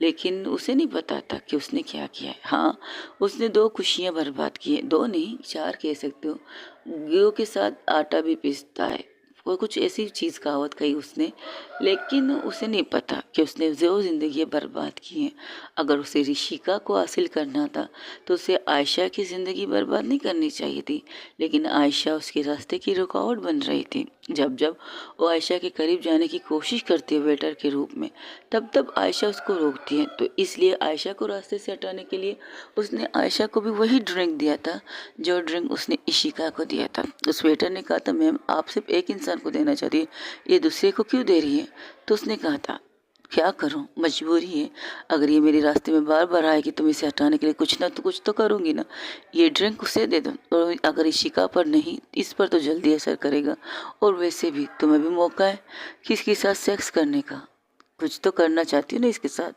लेकिन उसे नहीं पता था कि उसने क्या किया है। हाँ, उसने 2 खुशियाँ बर्बाद की है, 2 नहीं 4 कह सकते हो। गेहूँ के साथ आटा भी पीसता है, वो कुछ ऐसी चीज़ कहावत कही उसने, लेकिन उसे नहीं पता कि उसने जो ज़िंदगी बर्बाद की है। अगर उसे ऋषिका को हासिल करना था तो उसे आयशा की ज़िंदगी बर्बाद नहीं करनी चाहिए थी, लेकिन आयशा उसके रास्ते की रुकावट बन रही थी। जब जब वो आयशा के करीब जाने की कोशिश करती है वेटर के रूप में, तब तब आयशा उसको रोकती है। तो इसलिए आयशा को रास्ते से हटाने के लिए उसने आयशा को भी वही ड्रिंक दिया था जो ड्रिंक उसने इशिका को दिया था। उस वेटर ने कहा था, मैम आप सिर्फ एक इंसान को देना चाहती है, ये दूसरे को क्यों दे रही है? तो उसने कहा था, क्या करूं, मजबूरी है। अगर ये मेरे रास्ते में बार बार आएगी तो मैं इसे हटाने के लिए कुछ ना तो कुछ तो करूंगी ना। ये ड्रिंक उसे दे दो, और अगर इशिका पर नहीं, इस पर तो जल्दी असर करेगा। और वैसे भी तुम्हें भी मौका है किसके साथ सेक्स करने का, कुछ तो करना चाहती हो ना इसके साथ।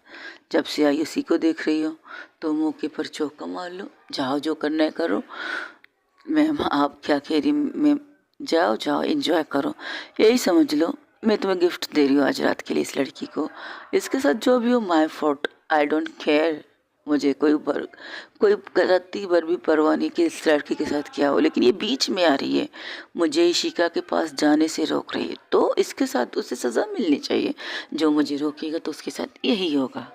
जब से आई उसी को देख रही हो तो मौके पर चौका मार लो, जाओ जो करना है करो। मैम आप क्या कह रही मैम, जाओ जाओ एंजॉय करो, यही समझ लो मैं तुम्हें गिफ्ट दे रही हूँ आज रात के लिए इस लड़की को। इसके साथ जो भी हो my fault, I don't care. मुझे कोई रत्ती भर भी परवाह नहीं कि इस लड़की के साथ क्या हो, लेकिन ये बीच में आ रही है, मुझे इशिका के पास जाने से रोक रही है, तो इसके साथ उसे सज़ा मिलनी चाहिए। जो मुझे रोकेगा तो उसके साथ यही होगा।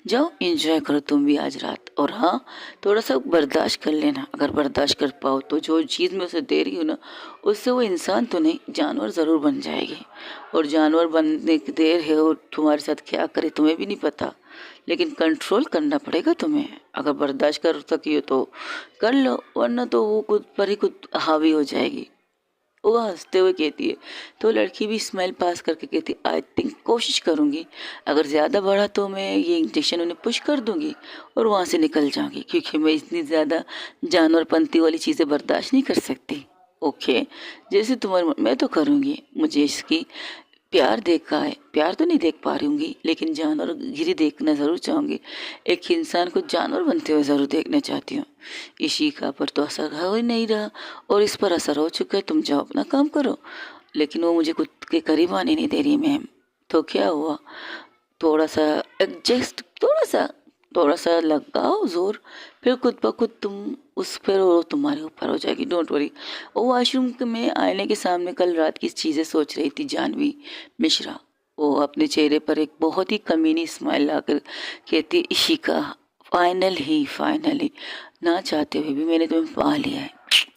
जाओ एंजॉय करो तुम भी आज रात, और हाँ, थोड़ा सा बर्दाश्त कर लेना। अगर बर्दाश्त कर पाओ तो जो चीज़ मैं उसे दे रही हूँ ना, उससे वो इंसान तो नहीं जानवर ज़रूर बन जाएगी। और जानवर बनने की देर है, और तुम्हारे साथ क्या करे तुम्हें भी नहीं पता, लेकिन कंट्रोल करना पड़ेगा तुम्हें। अगर बर्दाश्त कर सकी हो तो कर लो, वरना तो वो खुद पर ही खुद हावी हो जाएगी। वो हंसते हुए कहती है। तो लड़की भी स्माइल पास करके कहती, आई थिंक कोशिश करूँगी, अगर ज़्यादा बढ़ा तो मैं ये इंजेक्शन उन्हें पुश कर दूँगी और वहाँ से निकल जाऊँगी, क्योंकि मैं इतनी ज़्यादा जानवरपंती वाली चीज़ें बर्दाश्त नहीं कर सकती। ओके, जैसे तुम्हारी मैं तो करूँगी। मुझे इसकी प्यार देखा है, प्यार तो नहीं देख पा रही होंगी, लेकिन जानवरगिरी देखना ज़रूर चाहूँगी। एक इंसान को जानवर बनते हुए ज़रूर देखना चाहती हूँ। इशिका पर तो असर हो ही नहीं रहा, और इस पर असर हो चुका है, तुम जाओ अपना काम करो। लेकिन वो मुझे खुद के करीब आने नहीं दे रही मैम। तो क्या हुआ, थोड़ा सा एडजस्ट, थोड़ा सा लगाओ जोर, फिर खुद ब खुद तुम उस पर और तुम्हारे ऊपर हो जाएगी, डोंट वरी। वो वॉशरूम में आईने के सामने कल रात की चीज़ें सोच रही थी जानवी मिश्रा। वो अपने चेहरे पर एक बहुत ही कमीनी स्माइल लाकर कहती, इशिका फाइनली ना चाहते हुए भी मैंने तुम्हें पा लिया है,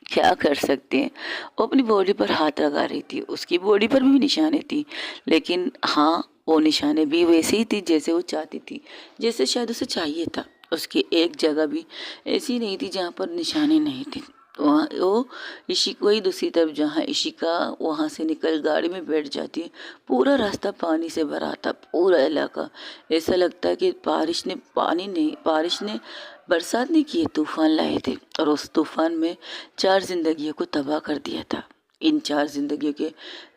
क्या कर सकते हैं। वो अपनी बॉडी पर हाथ लगा रही थी, उसकी बॉडी पर भी निशाने थी, लेकिन हाँ, वो निशाने भी वैसे ही थी जैसे वो चाहती थी, जैसे शायद उसे चाहिए था। उसकी एक जगह भी ऐसी नहीं थी जहाँ पर निशाने नहीं थे। वहाँ वो इशिका, वही दूसरी तरफ जहाँ इशिका वहाँ से निकल गाड़ी में बैठ जाती है, पूरा रास्ता पानी से भरा था, पूरा इलाका। ऐसा लगता है कि बारिश ने बरसात नहीं की, तूफान लाए थे, और उस तूफान में 4 जिंदगियों को तबाह कर दिया था। इन 4 जिंदगियों के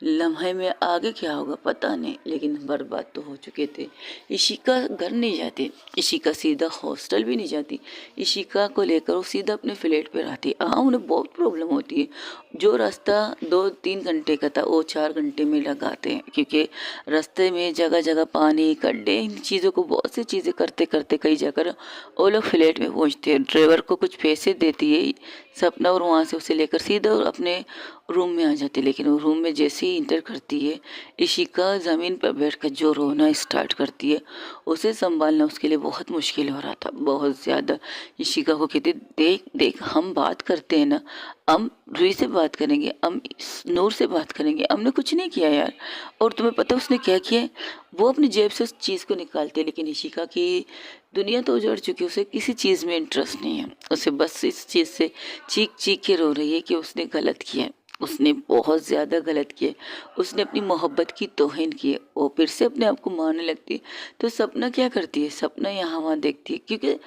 लम्हे में आगे क्या होगा पता नहीं, लेकिन बर्बाद तो हो चुके थे। इशिका घर नहीं जाती, इशिका सीधा हॉस्टल भी नहीं जाती, इशिका को लेकर वो सीधा अपने फ्लैट पे रहती। हाँ, उन्हें बहुत प्रॉब्लम होती है। जो रास्ता 2-3 घंटे का था वो 4 घंटे में लगाते हैं, क्योंकि रास्ते में जगह जगह पानी, गड्ढे, इन चीज़ों को बहुत सी चीज़ें करते करते कई जगह वो लोग फ्लैट में पहुँचते हैं। ड्राइवर को कुछ पैसे देती है सपना और वहाँ से उसे लेकर सीधा अपने रूम में आ जाती है। लेकिन वो रूम में जैसे ही इंटर करती है, इशिका ज़मीन पर बैठकर जो रोना स्टार्ट करती है। उसे संभालना उसके लिए बहुत मुश्किल हो रहा था, बहुत ज़्यादा। इशिका को कहती, देख देख, हम बात करते हैं ना, हम रुई से बात करेंगे, हम नूर से बात करेंगे, हमने कुछ नहीं किया यार। और तुम्हें पता उसने क्या किया है? वो अपनी जेब से उस चीज़ को निकालती है, लेकिन इशिका की दुनिया तो उजड़ चुकी है, उसे किसी चीज़ में इंटरेस्ट नहीं है। उसे बस इस चीज़ से चीख चीख के रो रही है कि उसने गलत किया है, उसने बहुत ज़्यादा गलत किया, उसने अपनी मोहब्बत की तौहीन की है। वो फिर से अपने आप को मारने लगती है। तो सपना क्या करती है? सपना यहाँ वहाँ देखती है, क्योंकि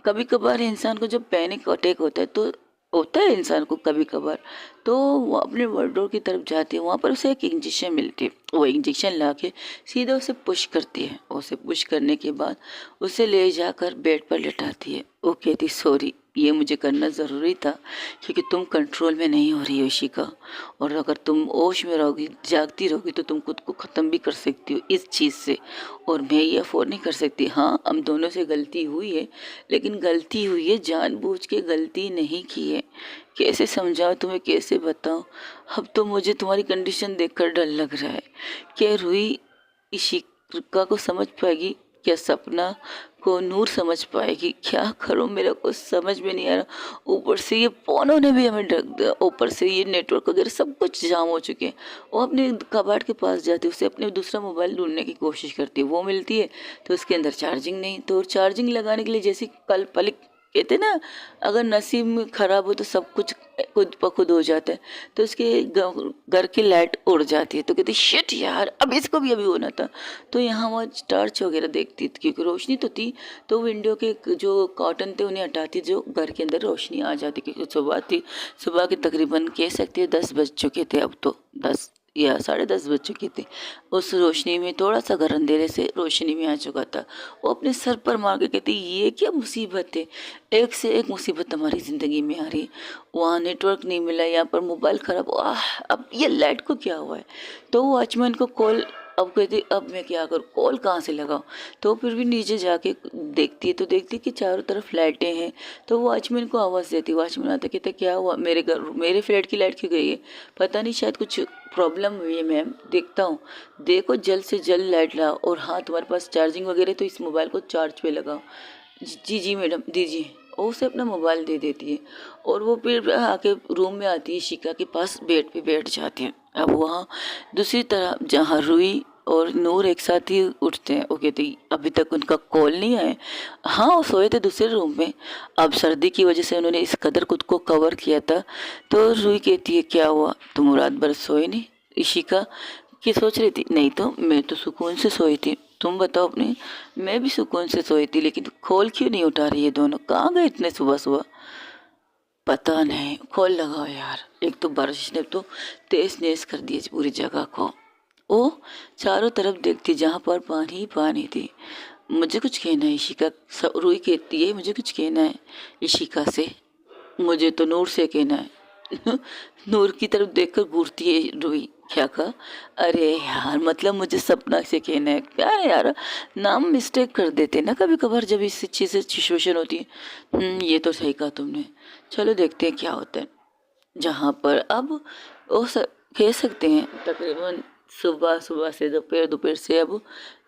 कभी कभार इंसान को जब पैनिक अटैक होता है तो होता है इंसान को कभी कभार, तो वो अपने वार्डरोब की तरफ जाती है। वहाँ पर उसे एक इंजेक्शन मिलती है। वो इंजेक्शन ला के सीधा उसे पुश करती है। उसे पुश करने के बाद उसे ले जाकर बेड पर लिटाती है। वो कहती, सॉरी, ये मुझे करना ज़रूरी था, क्योंकि तुम कंट्रोल में नहीं हो रही हो इशिका। और अगर तुम होश में रहोगी, जागती रहोगी, तो तुम खुद को ख़त्म भी कर सकती हो इस चीज़ से, और मैं ये अफोर्ड नहीं कर सकती। हाँ, हम दोनों से गलती हुई है, लेकिन गलती हुई है, जानबूझ के गलती नहीं की है। कैसे समझाऊँ तुम्हें, कैसे बताऊँ? अब तो मुझे तुम्हारी कंडीशन देखकर डर लग रहा है। क्या रूही इशिका को समझ पाएगी? क्या सपना को नूर समझ पाएगी? क्या करूं, मेरा कुछ समझ में नहीं आ रहा। ऊपर से ये फोनों ने भी हमें ढक दिया, ऊपर से ये नेटवर्क वगैरह सब कुछ जाम हो चुके हैं। वो अपने कबाड़ के पास जाती है, उसे अपने दूसरा मोबाइल ढूंढने की कोशिश करती है। वो मिलती है तो उसके अंदर चार्जिंग नहीं। तो चार्जिंग लगाने के लिए जैसे कल पलिक कहते ना, अगर नसीब में खराब हो तो सब कुछ खुद ब खुद हो जाता है। तो उसके घर की लाइट उड़ जाती है। तो कहती, शिट यार, अब इसको भी अभी होना था। तो यहाँ वहाँ टॉर्च वगैरह देखती थी, क्योंकि रोशनी तो थी। तो विंडो के जो कॉटन थे उन्हें हटाती, जो घर के अंदर रोशनी आ जाती, क्योंकि सुबह थी। सुबह के तकरीबन कह सकते हैं 10 बज चुके थे। अब तो 10 या 10:30 बज चुके थे। उस रोशनी में थोड़ा सा घर अंधेरे से रोशनी में आ चुका था। वो अपने सर पर मार के कहती, ये क्या मुसीबत है, एक से एक मुसीबत हमारी ज़िंदगी में आ रही है। वहाँ नेटवर्क नहीं मिला, यहाँ पर मोबाइल ख़राब, अब ये लाइट को क्या हुआ है? तो वॉचमैन को कॉल, अब कहती, अब मैं क्या करूँ, कॉल कहाँ से लगाऊँ? तो फिर भी नीचे जाके देखती है, तो देखती कि चारों तरफ लाइटें हैं। तो वॉचमैन को आवाज़ देती, वॉचमैन आता, कहता, क्या हुआ, मेरे घर, मेरे फ्लैट की लाइट क्यों गई है? पता नहीं, शायद कुछ प्रॉब्लम हुई है मैम, देखता हूँ। देखो, जल्द से जल्द लाइट लाओ, और हाँ, तुम्हारे पास चार्जिंग वगैरह तो इस मोबाइल को चार्ज पे लगाओ। जी जी मैडम, दीजिए। वो उसे अपना मोबाइल दे देती है, और वो फिर आके रूम में आती है, शिका के पास बेड पे बैठ जाती है। अब वहाँ दूसरी तरफ जहाँ रुई और नूर एक साथ ही उठते हैं। वो कहती, अभी तक उनका कॉल नहीं आया। हाँ, वो सोए थे दूसरे रूम में। अब सर्दी की वजह से उन्होंने इस कदर खुद को कवर किया था। तो रुई कहती है, क्या हुआ, तुम रात भर सोए नहीं? इशिका की सोच रही थी, नहीं तो मैं तो सुकून से सोई थी, तुम बताओ अपने। मैं भी सुकून से सोई थी, लेकिन कॉल क्यों नहीं उठा रही है दोनों, कहाँ गए इतने सुबह सुबह? पता नहीं, कॉल लगाओ यार। एक तो बारिश ने तो तेज नेस कर दी पूरी जगह को। वो चारों तरफ देखती, जहाँ पर पानी ही पानी थी। मुझे कुछ कहना है इशिका, रुई कहती है, मुझे कुछ कहना है इशिका से। मुझे तो नूर से कहना है। नूर की तरफ देखकर घूरती है रुई, क्या कहा? अरे यार, मतलब मुझे सपना से कहना है। क्या है यार, नाम मिस्टेक कर देते ना कभी कभार जब इस चीज़ से सिचुएशन होती है। ये तो सही कहा तुमने। चलो देखते हैं क्या होता है। जहाँ पर अब कह सकते हैं तकरीबन सुबह सुबह से दोपहर, दोपहर से अब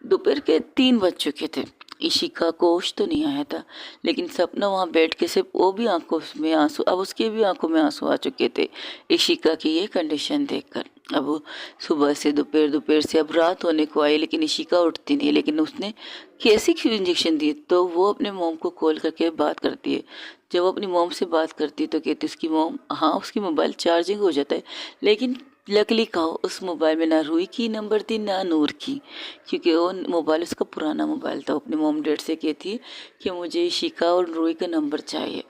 दोपहर के 3 बज चुके थे। इशिका को होश तो नहीं आया था, लेकिन सपना वहाँ बैठ के सिर्फ, वो भी आंखों में आंसू, अब उसके भी आंखों में आंसू आ चुके थे इशिका की ये कंडीशन देखकर। अब सुबह से दोपहर, दोपहर से अब रात होने को आई, लेकिन इशिका उठती नहीं। लेकिन उसने कैसी क्यों इंजेक्शन दी? तो वो अपने मोम को कॉल करके बात करती है। जब वो अपनी मोम से बात करती है तो कहती उसकी मोम, हाँ, उसकी मोबाइल चार्जिंग हो जाता है, लेकिन लकली कहो उस मोबाइल में ना रूही की नंबर थी ना नूर की, क्योंकि वो मोबाइल उसका पुराना मोबाइल था। अपने मोम डैड से कहती है कि मुझे शिका और रूही का नंबर चाहिए।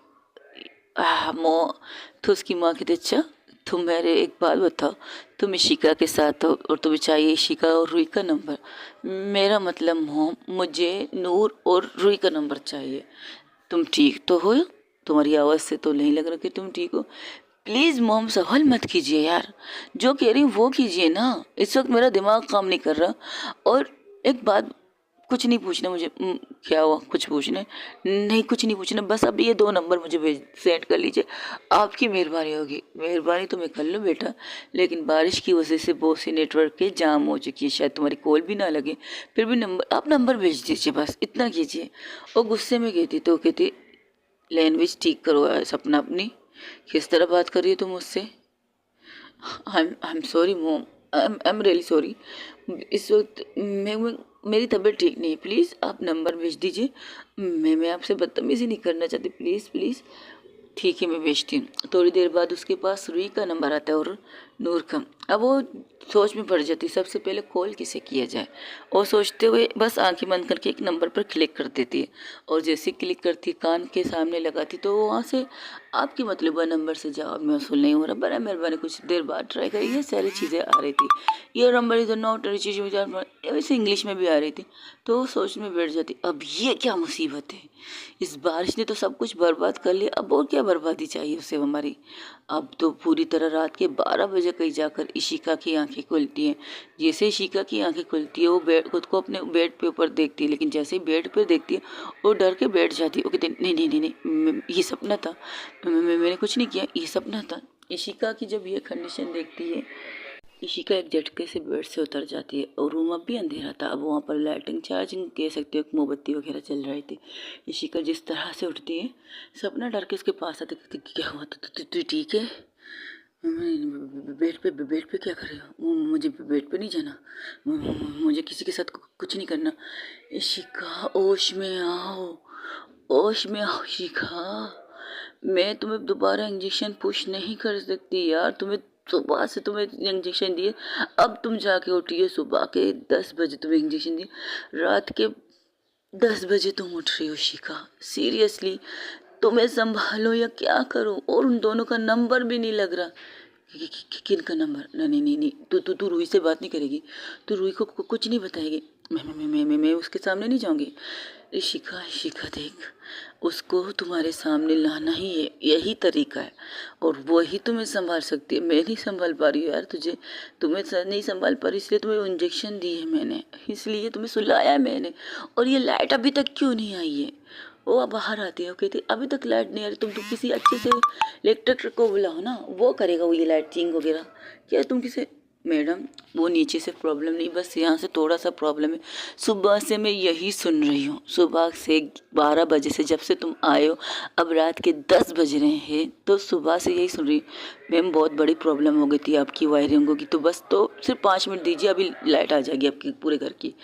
तो उसकी माँ कहती, अच्छा, तुम मेरे एक बात बताओ, तुम इशिका के साथ हो और तुम्हें चाहिए इशिका और रूही का नंबर? मेरा मतलब मोम, मुझे नूर और रूही का नंबर चाहिए। तुम ठीक तो हो? तुम्हारी आवाज़ से तो नहीं लग रहा कि तुम ठीक हो। प्लीज़ मोम, सवाल मत कीजिए यार, जो कह रही हूँ वो कीजिए ना। इस वक्त मेरा दिमाग काम नहीं कर रहा। और एक बात कुछ नहीं पूछना मुझे। क्या हुआ, कुछ पूछना है? नहीं कुछ नहीं पूछना, बस अब ये 2 नंबर मुझे भेज सेंड कर लीजिए, आपकी मेहरबानी होगी। मेहरबानी तो मैं कर लूँ बेटा, लेकिन बारिश की वजह से बहुत सी नेटवर्क के जाम हो चुकी है, शायद तुम्हारी कॉल भी ना लगे, फिर भी नंबर आप नंबर भेज दीजिए, बस इतना कीजिए। और गुस्से में कहती तो कहती लैंग्वेज ठीक करो यार सपना अपनी, किस तरह बात कर रही हो तुम मुझसे। आई एम सॉरी मोम, आई एम रियली सॉरी। इस वक्त मेरी तबीयत ठीक नहीं है, प्लीज़ आप नंबर भेज दीजिए। मैं आपसे बदतमीज़ी नहीं करना चाहती, प्लीज़ प्लीज़। ठीक है मैं भेजती हूँ। थोड़ी देर बाद उसके पास रुई का नंबर आता है और नूर का। अब वो सोच में पड़ जाती सबसे पहले कॉल किसे किया जाए, और सोचते हुए बस आंखें बंद करके एक नंबर पर क्लिक कर देती है। और जैसे क्लिक करती कान के सामने लगाती तो वहाँ से आपकी मतलूबा नंबर से जवाब मौसूल नहीं हो रहा, बड़ा मेहरबानी कुछ देर बाद ट्राई करिए, ये सारी चीज़ें आ रही थी। ये नंबर इधर नॉट वैसे इंग्लिश में भी आ रही थी। तो वो सोच में बैठ जाती अब ये क्या मुसीबत है, इस बारिश ने तो सब कुछ बर्बाद कर लिया, अब और क्या बर्बादी चाहिए उसे हमारी। अब तो पूरी तरह रात के 12 बजे कहीं जाकर इशिका की आंखें खुलती हैं। जैसे इशिका की आंखें खुलती है वो बेड खुद को अपने बेड पे ऊपर देखती है, लेकिन जैसे ही बेड पे देखती है वो डर के बैठ जाती है। वो कहती है नहीं नहीं नहीं नहीं ये सपना था, मैंने कुछ नहीं किया, ये सपना था। इशिका की जब ये कंडीशन देखती है, इशिका एक झटके से बेड से उतर जाती है। और रूम अब भी अंधेरा था, अब वहाँ पर लाइटिंग चार्जिंग कह सकते हो, मोमबत्ती वगैरह चल रही थी। इशिका जिस तरह से उठती है, सपना डर के उसके पास आते कहती क्या हुआ, तू ठीक है? बेड पे क्या कर रहे हो? मुझे बेड पे नहीं जाना, मुझे किसी के साथ कुछ नहीं करना। इशिका होश में आओ, होश में आओ इशिका, मैं तुम्हें दोबारा इंजेक्शन पुश नहीं कर सकती यार, तुम्हें सुबह से तुम्हें इंजेक्शन दिए, अब तुम जाके उठी हो, सुबह के 10 बजे तुम्हें इंजेक्शन दिए, रात के 10 बजे तुम उठ रही हो शिखा, सीरियसली तुम्हें संभालो या क्या करूं? और उन दोनों का नंबर भी नहीं लग रहा। किन का नंबर? नहीं नहीं नहीं नहीं, तू रूही से बात नहीं करेगी, तू रूही को कुछ नहीं बताएगी। मैं उसके सामने नहीं जाऊंगी। शिखा शिखा देख, उसको तुम्हारे सामने लाना ही है, यही तरीका है, और वही तुम्हें संभाल सकती है। मैं नहीं संभाल पा रही हूँ यार तुझे, तुम्हें नहीं संभाल पा रही, इसलिए तुम्हें इंजेक्शन दी है मैंने, इसलिए तुम्हें सुलाया है मैंने। और ये लाइट अभी तक क्यों नहीं आई है? वो बाहर आती है, वो कहती अभी तक लाइट नहीं आ रही, तुम किसी अच्छे से इलेक्ट्रिक को बुलाओ ना, वो करेगा वो ये लाइटिंग वगैरह। क्या तुम किसी मैडम, वो नीचे से प्रॉब्लम नहीं, बस यहाँ से थोड़ा सा प्रॉब्लम है। सुबह से मैं यही सुन रही हूँ, सुबह से 12 बजे से, जब से तुम आए हो अब रात के 10 बज रहे हैं, तो सुबह से यही सुन रही हूँ मैम, बहुत बड़ी प्रॉब्लम हो गई थी आपकी वायरिंगों की, तो बस तो सिर्फ 5 मिनट दीजिए, अभी लाइट आ जाएगी आपकी पूरे घर की।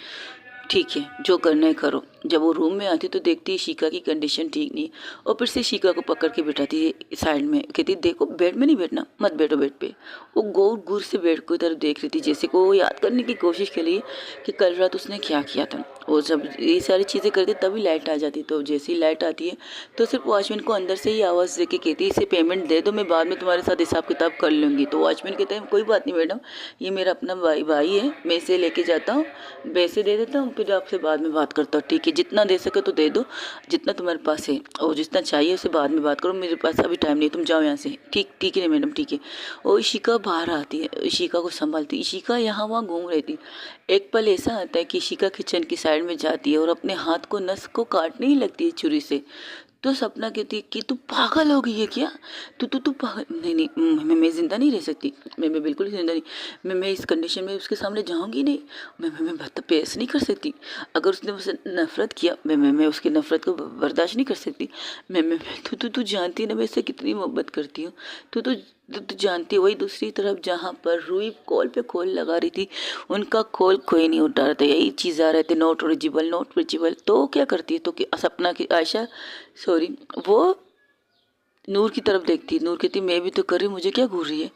ठीक है जो करना है करो। जब वो रूम में आती तो देखती है शिका की कंडीशन ठीक नहीं, और फिर से शिका को पकड़ के बिठाती है साइड में, कहती देखो बेड में नहीं बैठना, मत बैठो बेड पे। वो गौर गुर से बेड को तरफ देख रही थी, जैसे को वो याद करने की कोशिश कर रही है कि कल रात उसने क्या किया था। वो जब ये सारी चीज़ें करती तभी लाइट आ जाती, तो जैसे ही लाइट आती है तो सिर्फ वॉचमैन को अंदर से ही आवाज़ दे के कहती है इसे पेमेंट दे दो, मैं बाद में तुम्हारे साथ हिसाब किताब कर लूँगी। तो वॉचमैन कहते हैं कोई बात नहीं मैडम, ये मेरा अपना भाई है, मैं इसे लेके जाता हूँ, पैसे दे देता हूँ, फिर आपसे बाद में बात करता हूँ। ठीक है जितना दे सके तो दे दो, जितना तुम्हारे पास है, और जितना चाहिए उसे बाद में बात करो, मेरे पास अभी टाइम नहीं, तुम जाओ यहाँ से। ठीक ठीक है मैडम ठीक है। और इशिका बाहर आती है, इशिका को संभालती। इशिका यहाँ वहाँ घूम रही थी। एक पल ऐसा आता है कि इशिका किचन की साइड में जाती है और अपने हाथ को नस को काटने ही लगती है छुरी से। तो सपना कहती है कि तू पागल हो गई है क्या? तू पागल नहीं नहीं, मैं ज़िंदा नहीं रह सकती, मैं बिल्कुल ज़िंदा नहीं, मैं इस कंडीशन में उसके सामने जाऊंगी नहीं, मैं पेश नहीं कर सकती। अगर उसने मुझसे नफ़रत किया, मैं उसकी नफ़रत को बर्दाश्त नहीं कर सकती। मैं तू जानती है ना मैं इससे कितनी मोहब्बत करती हूँ। तू जानती है। वही दूसरी तरफ जहाँ पर रूही कॉल पे कॉल लगा रही थी, उनका कॉल कोई नहीं उठा रहा था, यही चीज़ आ रहे थे नॉट रिचेबल। तो क्या करती है, तो कि सपना की आयशा सॉरी वो नूर की तरफ देखती है। नूर कहती मैं भी तो कर रही, मुझे क्या घूर रही है,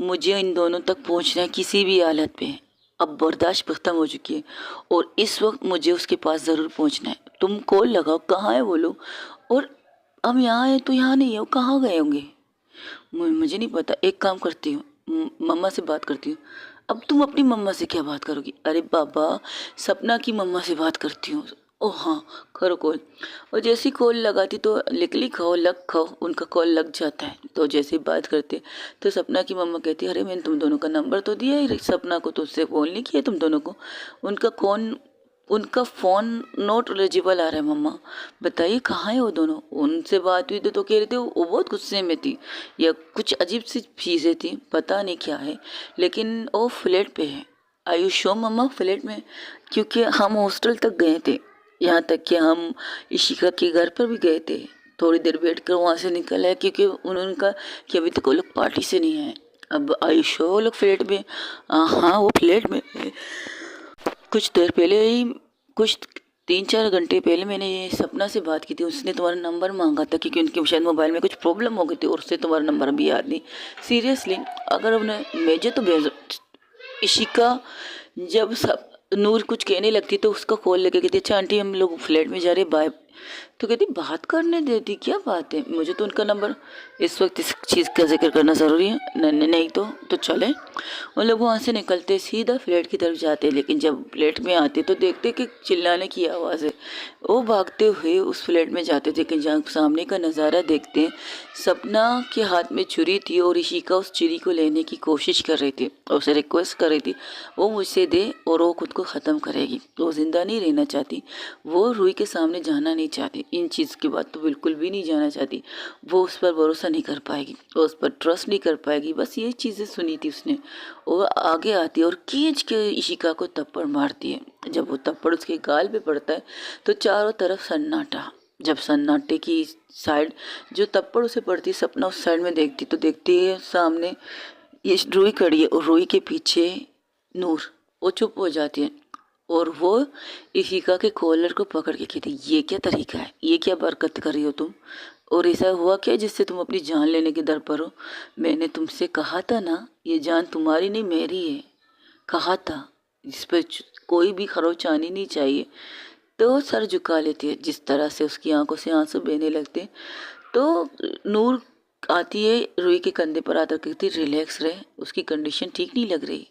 मुझे इन दोनों तक पहुंचना है किसी भी हालत पे, अब बर्दाश्त खत्म हो चुकी है और इस वक्त मुझे उसके पास ज़रूर पहुंचना है। तुम कॉल लगाओ, कहाँ है वो लोग, और हम यहाँ हैं तो यहाँ नहीं है, वो कहाँ गए होंगे, मुझे नहीं पता। एक काम करती हूँ, मम्मा से बात करती हूँ। अब तुम अपनी मम्मा से क्या बात करोगी? अरे बाबा, सपना की मम्मा से बात करती हूँ। ओह हाँ करो कॉल। और जैसी कॉल लगाती तो लिख खाओ लग खाओ, उनका कॉल लग जाता है। तो जैसे बात करते तो सपना की मम्मा कहती है अरे मैंने तुम दोनों का नंबर तो दिया ही, सपना को तो उससे कॉल नहीं किया तुम दोनों को, उनका कौन उनका फ़ोन नॉट रिलेजेबल आ रहा है मम्मा, बताइए कहाँ है वो दोनों। उनसे बात हुई तो कह रहे थे वो बहुत गुस्से में थी या कुछ अजीब सी चीज़ें थी, पता नहीं क्या है, लेकिन वो फ्लैट पे है। आयुष शो मम्मा फ्लैट में, क्योंकि हम हॉस्टल तक गए थे, यहाँ तक कि हम इशिका के घर पर भी गए थे। थोड़ी देर बैठ कर वहाँ से निकल आए क्योंकि उन्होंने कहा कि अभी तक वो लोग पार्टी से नहीं आए। अब आयुष वो लोग फ्लैट में, हाँ वो फ्लैट में है। कुछ देर पहले ही, कुछ 3-4 घंटे पहले मैंने ये सपना से बात की थी। उसने तुम्हारा नंबर मांगा था क्योंकि उनके शायद मोबाइल में कुछ प्रॉब्लम हो गई थी और उससे तुम्हारा नंबर भी याद नहीं। सीरियसली अगर उन्हें भेजे तो भेजो। इशिका जब सब नूर कुछ कहने लगती तो उसका कॉल लेके कहती अच्छा आंटी हम लोग फ्लैट में जा रहे बाय, तो कहती बात करने देती, क्या बात है, मुझे तो उनका नंबर, इस वक्त इस चीज़ का जिक्र करना ज़रूरी है, नहीं नहीं तो चले। उन लोग वहाँ से निकलते सीधा फ्लैट की तरफ जाते, लेकिन जब फ्लैट में आते तो देखते कि चिल्लाने की आवाज़ है। वो भागते हुए उस फ्लैट में जाते थे, लेकिन जहाँ सामने का नज़ारा देखते हैं, सपना के हाथ में छुरी थी और ऋषिका उस छुरी को लेने की कोशिश कर रही थी, उसे रिक्वेस्ट कर रही थी वो मुझसे दे और वो खुद को ख़त्म करेगी। वो ज़िंदा नहीं रहना चाहती, वो रूही के सामने जाना नहीं चाहती, इन चीज़ की बात तो बिल्कुल भी नहीं जाना चाहती। वो उस पर भरोसा नहीं कर पाएगी, वो उस पर ट्रस्ट नहीं कर पाएगी, बस ये चीज़ें सुनी थी उसने। वो आगे आती है और खींच के इशिका को थप्पड़ मारती है। जब वो थप्पड़ उसके गाल पे पड़ता है तो चारों तरफ सन्नाटा। जब सन्नाटे की साइड जो थप्पड़ उसे पड़ती है, सपना उस साइड में देखती तो देखती है सामने ये रूही खड़ी है और रूही के पीछे नूर। वो चुप हो जाती है और वो इशिका के कॉलर को पकड़ के कहती ये क्या तरीका है, ये क्या बरकत कर रही हो तुम, और ऐसा हुआ क्या जिससे तुम अपनी जान लेने के दर पर हो। मैंने तुमसे कहा था ना ये जान तुम्हारी नहीं मेरी है, कहा था, जिस पर कोई भी खरोच आनी नहीं चाहिए। तो सर झुका लेती है, जिस तरह से उसकी आंखों से आंसू बहने लगते हैं। तो नूर आती है रूही के कंधे पर आकर कहती रिलैक्स रहे, उसकी कंडीशन ठीक नहीं लग रही।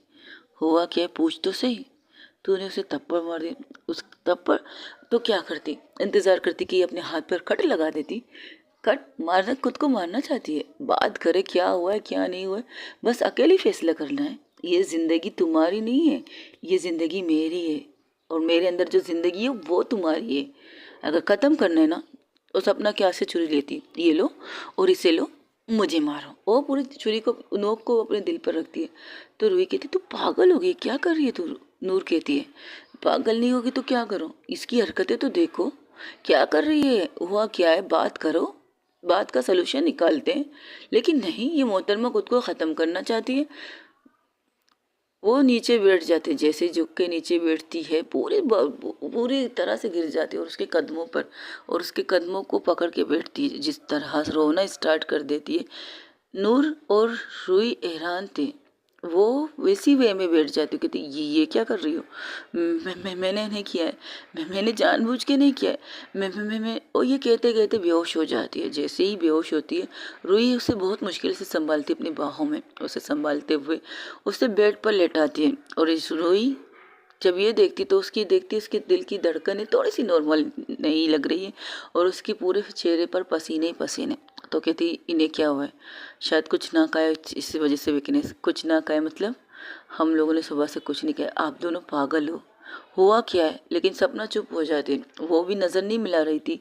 हुआ क्या है पूछ तो सही। तूने उसे थप्पड़ मार दिया, उस थप्पड़ तो क्या करती, इंतज़ार करती कि अपने हाथ पर कट लगा देती। कट मारना, खुद को मारना चाहती है, बात करे क्या हुआ है क्या नहीं हुआ है, बस अकेले फैसला करना है। ये ज़िंदगी तुम्हारी नहीं है, ये ज़िंदगी मेरी है और मेरे अंदर जो ज़िंदगी है वो तुम्हारी है। अगर ख़त्म करना है ना तो सपना क्या से छुरी लेती, ये लो और इसे लो, मुझे मारो। वो पूरी छुरी को, नोक को अपने दिल पर रखती है। तो रूही कहती तू पागल हो गई, क्या कर रही है तू। नूर कहती है पागल नहीं होगी तो क्या करो, इसकी हरकतें तो देखो, क्या कर रही है, हुआ क्या है, बात करो, बात का सलूशन निकालते हैं। लेकिन नहीं, ये मोहतरमा खुद को ख़त्म करना चाहती है। वो नीचे बैठ जाते, जैसे झुक के नीचे बैठती है पूरी तरह से गिर जाती है और उसके कदमों पर, और उसके कदमों को पकड़ के बैठती है, जिस तरह रोना स्टार्ट कर देती है। नूर और रूही हैरान थे, वो वैसी वे में बैठ जाती, कहती ये क्या कर रही हो, मैंने नहीं किया है, मैंने जानबूझ के नहीं किया है, मैं और ये कहते कहते बेहोश हो जाती है। जैसे ही बेहोश होती है रूही उसे बहुत मुश्किल से संभालती अपनी बाहों में, उसे संभालते हुए उसे बेड पर लेटाती है। और इस रूही जब ये देखती तो उसके दिल की धड़कनें थोड़ी सी नॉर्मल नहीं लग रही है और उसके पूरे चेहरे पर पसीने ही पसीने। तो कहती इन्हें क्या हुआ है, शायद कुछ ना खाया इस वजह से वीकनेस, कुछ ना खाया मतलब हम लोगों ने सुबह से कुछ नहीं खाया, आप दोनों पागल हो, हुआ क्या है। लेकिन सपना चुप हो जाती, वो भी नज़र नहीं मिला रही थी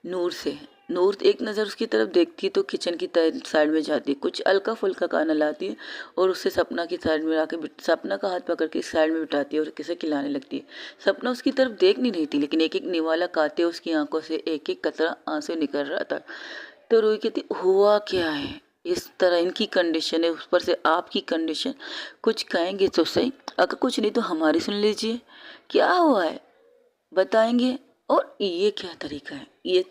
नूर से। नूर एक नज़र उसकी तरफ देखती तो किचन की साइड में जाती, कुछ हल्का फुल्का खाना लाती है और उससे सपना की साइड में आके सपना का हाथ पकड़ के साइड में बिठाती है और किसे खिलाने लगती है। सपना उसकी तरफ देख नहीं रही थी, लेकिन एक एक निवाला खाते उसकी आंखों से एक एक कतरा आंसू निकल रहा था। तो रूही कहती हुआ क्या है, इस तरह इनकी कंडीशन है, उस पर से आपकी कंडीशन, कुछ कहेंगे तो सही, अगर कुछ नहीं तो हमारी सुन लीजिए, क्या हुआ है बताएंगे। और ये क्या तरीका है, ये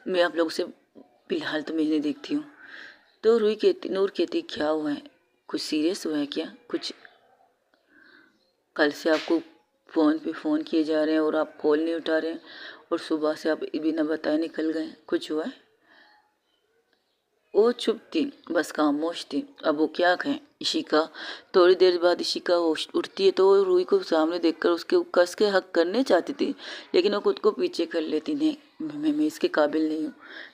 मैं आप लोगों से फिलहाल तो मैं नहीं देखती हूँ। तो रूही कहती, नूर कहती क्या हुआ है, कुछ सीरियस हुआ है क्या, कुछ कल से आपको फ़ोन पे फ़ोन किए जा रहे हैं और आप कॉल नहीं उठा रहे हैं और सुबह से आप बिना बताए निकल गए, कुछ हुआ है। वो चुप थी, बस खामोश थी। अब वो क्या कहें। इशिका थोड़ी देर बाद इशिका उठती है तो वो रूही को सामने देखकर उसके कस के हक करने चाहती थी, लेकिन वो खुद को पीछे कर लेती। नहीं, मैं इसके काबिल नहीं हूँ,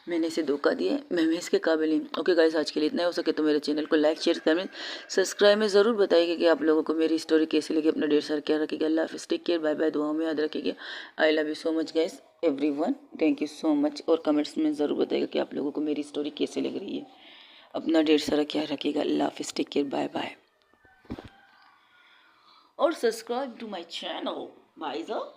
मैंने इसे धोखा दिया है, मैं इसके काबिल नहीं हूँ। ओके गाइस, आज के लिए इतना ही। हो सके तो मेरे चैनल को लाइक शेयर कमेंट सब्सक्राइब में ज़रूर बताइएगा कि आप लोगों को मेरी स्टोरी कैसी लगी। अपना ढेर सारा ख्याल रखिएगा। अल्लाह हाफिज़, टेक केयर, बाय बाय, दुआओं में याद रखिएगा। I love you so much guys everyone, thank you so much. और कमेंट्स में ज़रूर बताइएगा कि आप लोगों को मेरी स्टोरी कैसी लग रही है। अपना ढेर सारा ख्याल रखिएगा। अल्लाह हाफिज़, टेक केयर, बाय बाय। और सब्सक्राइब टू माय चैनल भाई साहब।